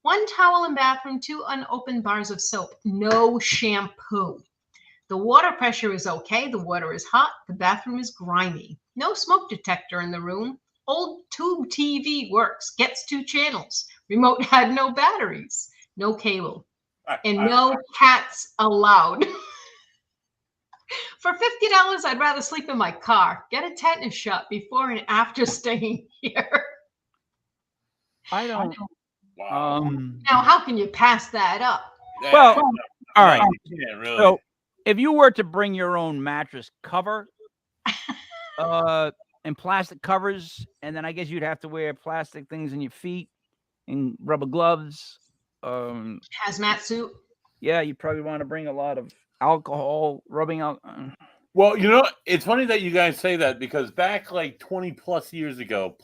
One towel in bathroom, 2 unopened bars of soap. No shampoo. The water pressure is okay. The water is hot. The bathroom is grimy. No smoke detector in the room. Old tube TV works. Gets 2 channels. Remote had no batteries. No cable. And no cats allowed. For $50, I'd rather sleep in my car. Get a tetanus shot before and after staying here.
I don't.
Now, how can you pass that up?
Well, all right.
Yeah, really.
So, if you were to bring your own mattress cover, and plastic covers, and then I guess you'd have to wear plastic things in your feet and rubber gloves.
Hazmat suit.
Yeah, you probably want to bring a lot of alcohol, rubbing out.
Well, it's funny that you guys say that because back like 20 plus years ago,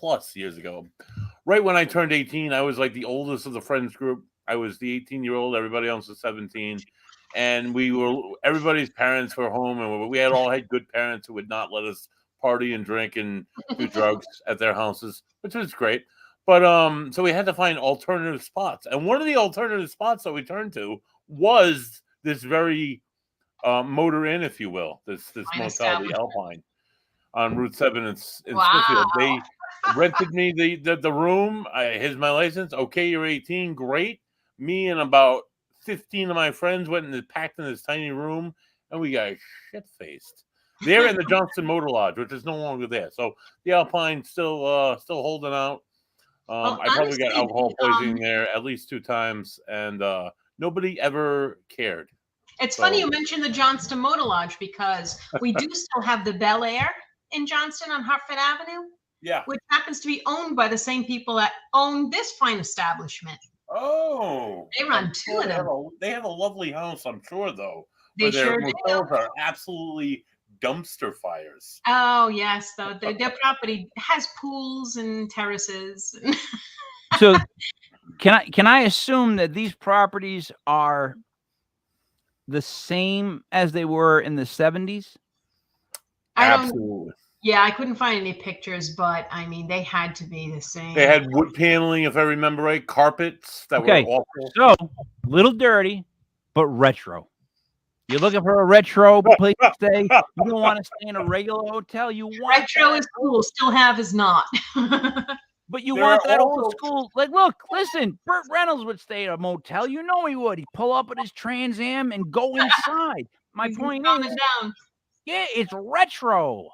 right when I turned 18, I was like the oldest of the friends group. I was the 18-year-old. Everybody else was 17. And everybody's parents were home, and we all had good parents who would not let us party and drink and do drugs at their houses, which was great. But so we had to find alternative spots. And one of the alternative spots that we turned to was this very motor inn, if you will, this motel, the Alpine, on Route 7 in Smithfield. They rented me the room. Here's my license. Okay, you're 18. Great. Me and about 15 of my friends went and packed in this tiny room, and we got shit-faced. They're in the Johnston Motor Lodge, which is no longer there. So the Alpine still holding out. I probably got alcohol poisoning there at least 2 times, and nobody ever cared.
It's funny you mentioned the Johnston Motor Lodge because we do still have the Bel Air in Johnston on Hartford Avenue.
Yeah.
Which happens to be owned by the same people that own this fine establishment.
Oh,
They run
I'm
two
sure
of them.
they have a lovely house, I'm sure, though.
They
Where their
sure do.
motels are absolutely dumpster fires.
Oh yes, their property has pools and terraces.
So can I assume that these properties are the same as they were in the 70s?
I don't.
Absolutely.
Yeah, I couldn't find any pictures, but I mean, they had to be the same.
They had wood paneling, if I remember right, carpets that
Okay,
were awful.
so little dirty, but retro. You're looking for a retro place to stay. You don't want to stay in a regular hotel. You want
Retro is cool. Still have is not.
But you
They're
want that
all-
old school. Like, look, listen, Burt Reynolds would stay at a motel. You know he would. He'd pull up at his Trans Am and go inside. My point
Calm
is,
it down.
yeah, it's retro,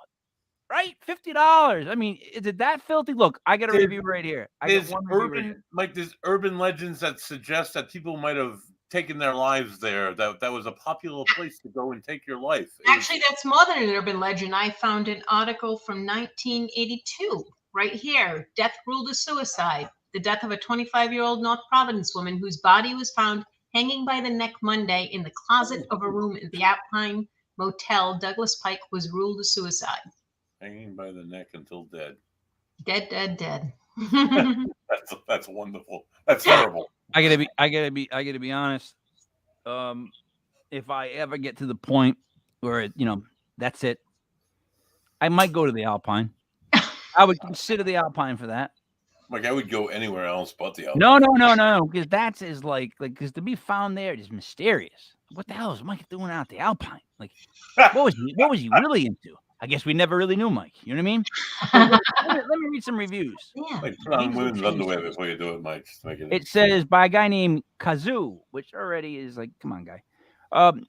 right? $50. I mean, is it that filthy? Look, I got a
There's-
review right here. I got
There's
one review right here.
there's urban legends that suggest that people might have taken their lives there. That was a popular place to go and take your life. It was-
Actually, that's more than an urban legend. I found an article from 1982 right here. Death ruled as suicide. The death of a 25-year-old North Providence woman whose body was found hanging by the neck Monday in the closet of a room at the Alpine Motel, Douglas Pike, was ruled a suicide.
hanging by the neck until dead.
Dead, dead, dead.
That's wonderful. That's terrible.
I gotta be honest. If I ever get to the point where that's it, I might go to the Alpine. I would consider the Alpine for that.
Like I would go anywhere else but the
No, because that's is because to be found there is mysterious. What the hell is Mike doing out the Alpine? Like, what was he really into? I guess we never really knew Mike. You know what I mean? Let me read some reviews.
Yeah.
Like put on women's underwear before you do it, Mike. Just make
It says by a guy named Kazoo, which already is like, come on, guy.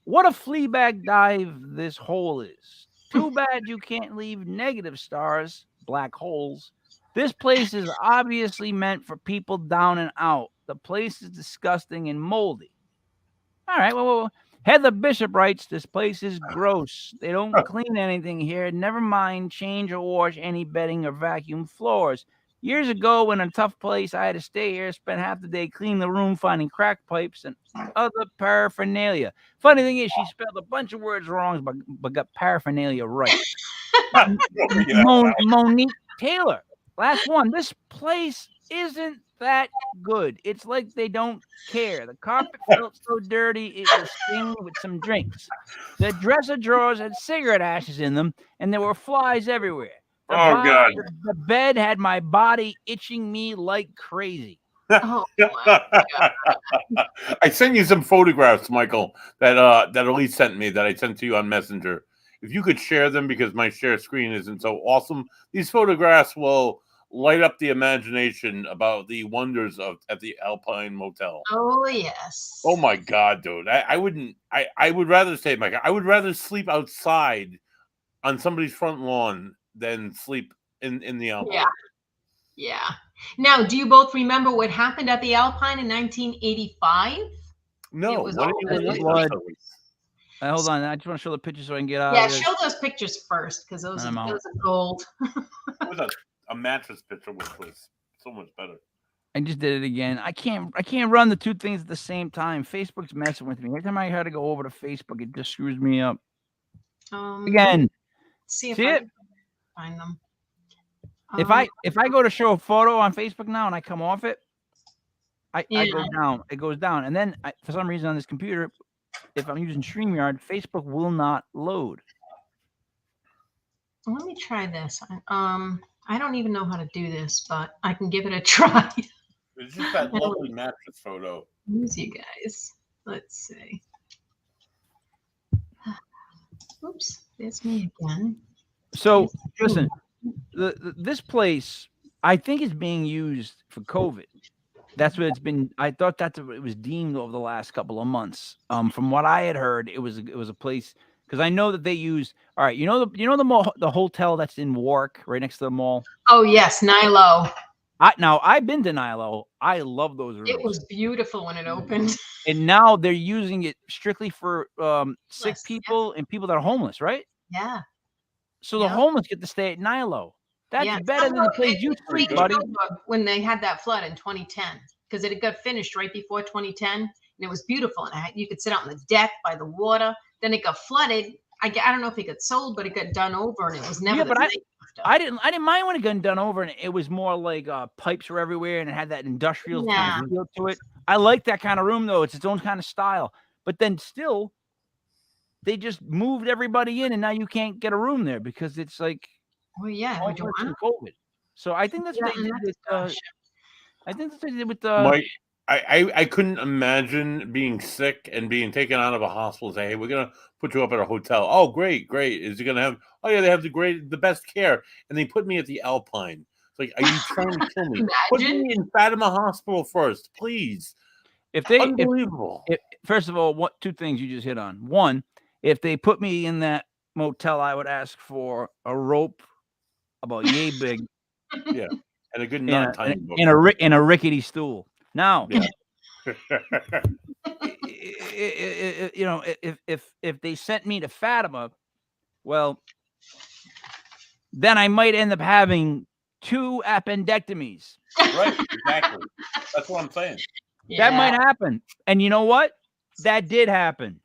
What a Fleabag dive this hole is. Too bad you can't leave negative stars, black holes. This place is obviously meant for people down and out. The place is disgusting and moldy. All right, well. Heather Bishop writes, this place is gross. They don't clean anything here. Never mind change or wash any bedding or vacuum floors. Years ago, in a tough place, I had to stay here, spend half the day cleaning the room, finding crack pipes and other paraphernalia. Funny thing is, she spelled a bunch of words wrong, but got paraphernalia right. Monique Taylor, last one. This place isn't that good. It's like they don't care. The carpet felt so dirty it was stained with some drinks. The dresser drawers had cigarette ashes in them, and there were flies everywhere.
God.
The bed had my body itching me like crazy.
Oh, wow.
I sent you some photographs, Michael, that Elise sent me that I sent to you on Messenger. If you could share them because my share screen isn't so awesome, these photographs will light up the imagination about the wonders at the Alpine Motel.
Oh, yes.
Oh my God, dude! I would rather say, Mike, I would rather sleep outside on somebody's front lawn than sleep in the Alpine.
Yeah. Now, do you both remember what happened at the Alpine in 1985?
No,
It was
what
all
did you
blood. Hold on, I just want to show the picture so I can get out.
Yeah,
of this.
show those pictures first because those
I'm out.
are gold.
It was a mattress picture, which was so much better.
I just did it again. I can't run the two things at the same time. Facebook's messing with me. Every time I had to go over to Facebook, it just screws me up. Again.
See if
See
I
it?
can find them.
If I go to show a photo on Facebook now and I come off it, I go down. It goes down. And then for some reason on this computer, if I'm using StreamYard, Facebook will not load.
Let me try this. I don't even know how to do this, but I can give it a try.
It's just that lovely mattress photo.
Use you guys. Let's see. Oops, there's me again.
So listen, this place I think is being used for COVID. That's what it's been. I thought that's what it was deemed over the last couple of months. From what I had heard, it was a place because I know that they use. All right, the hotel that's in Warwick, right next to the mall.
Oh yes, Nilo.
I've been to Nilo. I love those rooms.
It was beautiful when it opened.
And now they're using it strictly for sick
Yes,
people and people that are homeless, right?
Yeah.
So the homeless get to stay at Nilo. That's
Yeah.
better than the place you sleep, buddy.
When they had that flood in 2010, because it got finished right before 2010, and it was beautiful. And you could sit out on the deck by the water. Then it got flooded. I don't know if it got sold, but it got done over, and it was never.
Yeah,
the
but
same after.
I didn't mind when it got done over, and it was more like pipes were everywhere, and it had that industrial kind of feel to it. I like that kind of room though; it's its own kind of style. But then still, they just moved everybody in, and now you can't get a room there because it's like,
well, yeah,
all works in COVID. So I think that's what they did with. I think that's what they did with
Mike, I couldn't imagine being sick and being taken out of a hospital and say, "Hey, we're gonna put you up at a hotel." Oh, great. Is it gonna have? Oh yeah, they have the best care, and they put me at the Alpine. It's like, are you trying to kill me? Put me in Fatima Hospital first, please.
If they,
unbelievable.
If, first of all, two things you just hit on. One, if they put me in that motel, I would ask for a rope about yay big.
Yeah, and a good knot tying book.
In a rickety stool. Now,
yeah.
You know, if they sent me to Fatima, well, then I might end up having 2 appendectomies.
Right, exactly. That's what I'm saying.
Yeah. That might happen. And you know what? That did happen.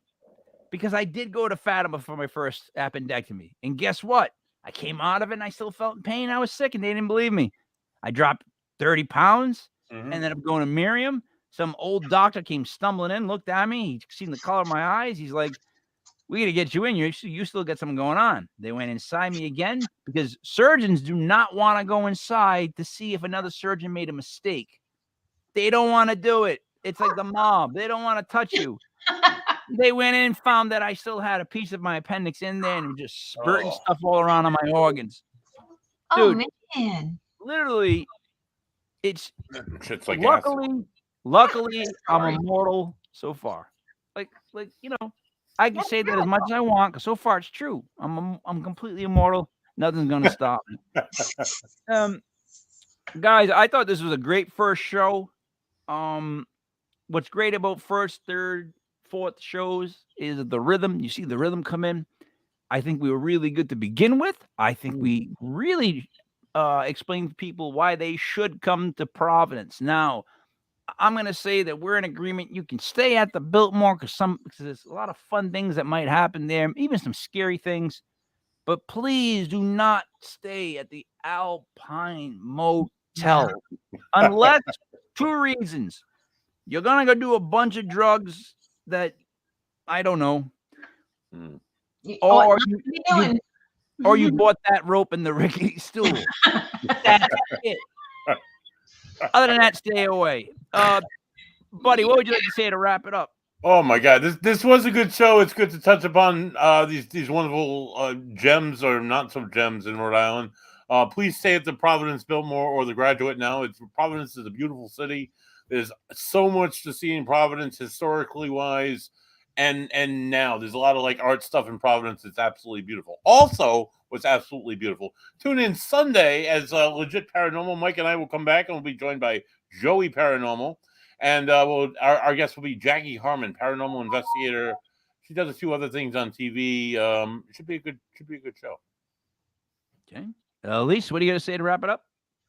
Because I did go to Fatima for my first appendectomy. And guess what? I came out of it and I still felt pain. I was sick and they didn't believe me. I dropped 30 pounds. Ended up going to Miriam. Some old doctor came stumbling in, looked at me. He seen the color of my eyes. He's like, we got to get you in. You still got something going on. They went inside me again because surgeons do not want to go inside to see if another surgeon made a mistake. They don't want to do it. It's like the mob. They don't want to touch you. They went in and found that I still had a piece of my appendix in there and just spurting stuff all around on my organs. Dude,
man.
Literally, it's
like
luckily I'm immortal so far. Like you know, I can say that as much as I want because so far it's true. I'm completely immortal. Nothing's gonna stop me. Guys, I thought this was a great first show. What's great about first, third, fourth shows is the rhythm. You see the rhythm come in. I think we were really good to begin with. I think we really explained to people why they should come to Providence. Now, I'm going to say that we're in agreement. You can stay at the Biltmore because there's a lot of fun things that might happen there, even some scary things. But please do not stay at the Alpine Motel unless 2 reasons. You're going to go do a bunch of drugs that I don't know. Or you bought that rope in the rickety stool. That's it. Other than that, stay away. Buddy, what would you like to say to wrap it up?
Oh my God, this was a good show. It's good to touch upon these wonderful gems or not so gems in Rhode Island. Please stay at the Providence Biltmore or the Graduate now. Providence is a beautiful city. There's so much to see in Providence historically wise. And now there's a lot of like art stuff in Providence. It's absolutely beautiful. Also, what's absolutely beautiful. Tune in Sunday as Legit Paranormal. Mike and I will come back and we'll be joined by Joey Paranormal. And our guest will be Jackie Harmon, paranormal investigator. She does a few other things on TV. Should be a good show.
Okay, Elise, what are you going to say to wrap it up?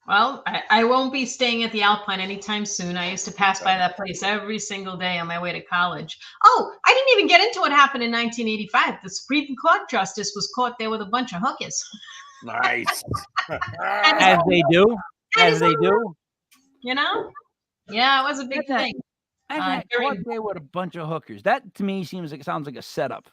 Well, I won't be staying at the Alpine anytime soon. I used to pass by that place every single day on my way to college. Oh, I didn't even get into what happened in 1985. The Supreme Court justice was caught there with a bunch of hookers.
Nice.
As they do.
You know? Yeah, it was a big thing.
I caught there with a bunch of hookers. That to me sounds like a setup.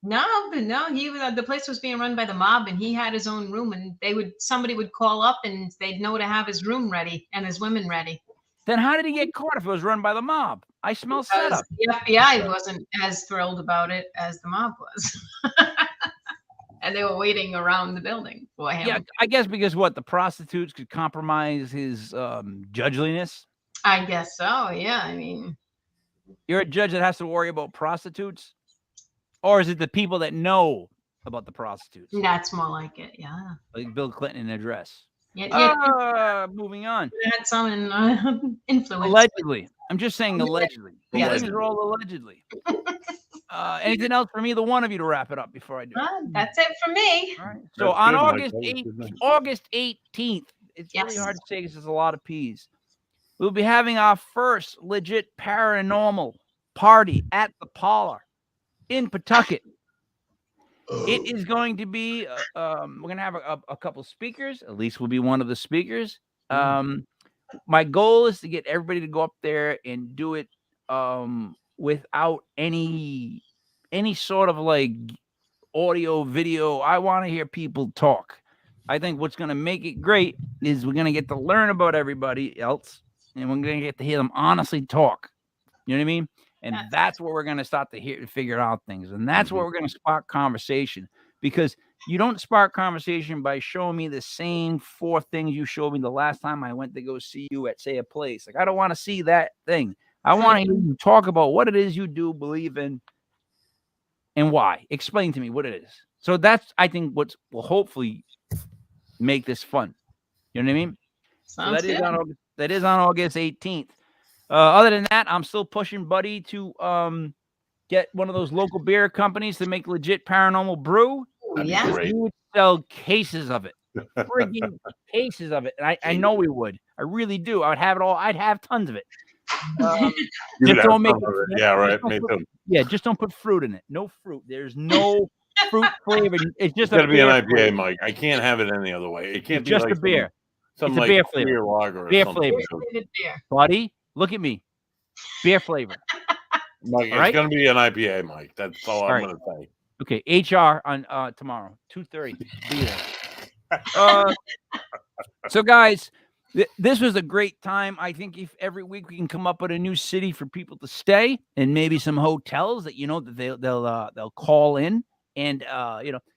No, the place was being run by the mob, and he had his own room, and somebody would call up, and they'd know to have his room ready and his women ready.
Then how did he get caught if it was run by the mob? I smell setup.
The FBI wasn't as thrilled about it as the mob was, and they were waiting around the building for him.
Yeah, I guess because the prostitutes could compromise his judgeliness.
I guess so. Yeah, I mean,
you're a judge that has to worry about prostitutes. Or is it the people that know about the prostitutes?
That's more like it, yeah.
Like Bill Clinton in a dress.
Yeah.
Moving on.
It had some influence.
Allegedly. I'm just saying allegedly. Yeah, these are all allegedly. Anything else for me, the one of you, to wrap it up before I do?
That's it for me.
All right. So on August 18th, it's really hard to say because there's a lot of P's. We'll be having our first legit paranormal party at the Parlor in Pawtucket. It is going to be, we're going to have a couple speakers. Elise will be one of the speakers. My goal is to get everybody to go up there and do it without any sort of like audio, video. I want to hear people talk. I think what's going to make it great is we're going to get to learn about everybody else, and we're going to get to hear them honestly talk. You know what I mean? And that's where we're going to start to figure out things. And that's where we're going to spark conversation, because you don't spark conversation by showing me the same 4 things you showed me the last time I went to go see you at, say, a place. Like, I don't want to see that thing. I want to hear you talk about what it is you do believe in and why. Explain to me what it is. So that's, I think, what will hopefully make this fun. You know what I mean?
Sounds
so
good.
that is on August 18th. Other than that, I'm still pushing Buddy to get one of those local beer companies to make legit paranormal brew.
Yeah.
We would sell cases of it. Frigging cases of it. And I know we would. I really do. I would have it all. I'd have tons of it. Just don't make it.
Yeah, right. Me too.
Yeah, just don't put fruit in it. No fruit. There's no fruit flavor. It's just
It's got to be an IPA,
flavor.
Mike. I can't have it any other way. It can't
It's
be
just
like
a beer.
Some
It's a
like
beer flavor.
beer lager or
Beer
something.
flavor.
Beer.
Buddy, look at me. Beer flavor.
Mike, it's
right?
going to be an IPA, Mike. That's all I'm
right.
going to say.
Okay, HR on tomorrow, 2:30. Be there. So, guys, this was a great time. I think if every week we can come up with a new city for people to stay, and maybe some hotels that that they'll call in, and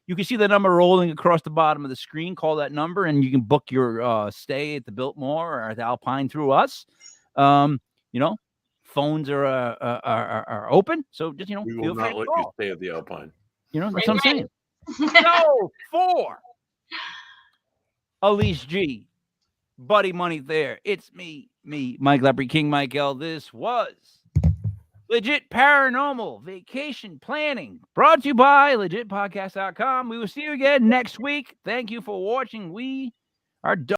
you can see the number rolling across the bottom of the screen. Call that number, and you can book your stay at the Biltmore or at the Alpine through us. Phones are open, so just
We
feel
will
free
not
to
let
call.
you stay at the Alpine.
That's what I'm saying. No, 4. Elise G, Buddy Money Thayer. It's me, Mike Lepre, King Mike L. This was Legit Paranormal Vacation Planning, brought to you by legitpodcast.com. We will see you again next week. Thank you for watching. We are done.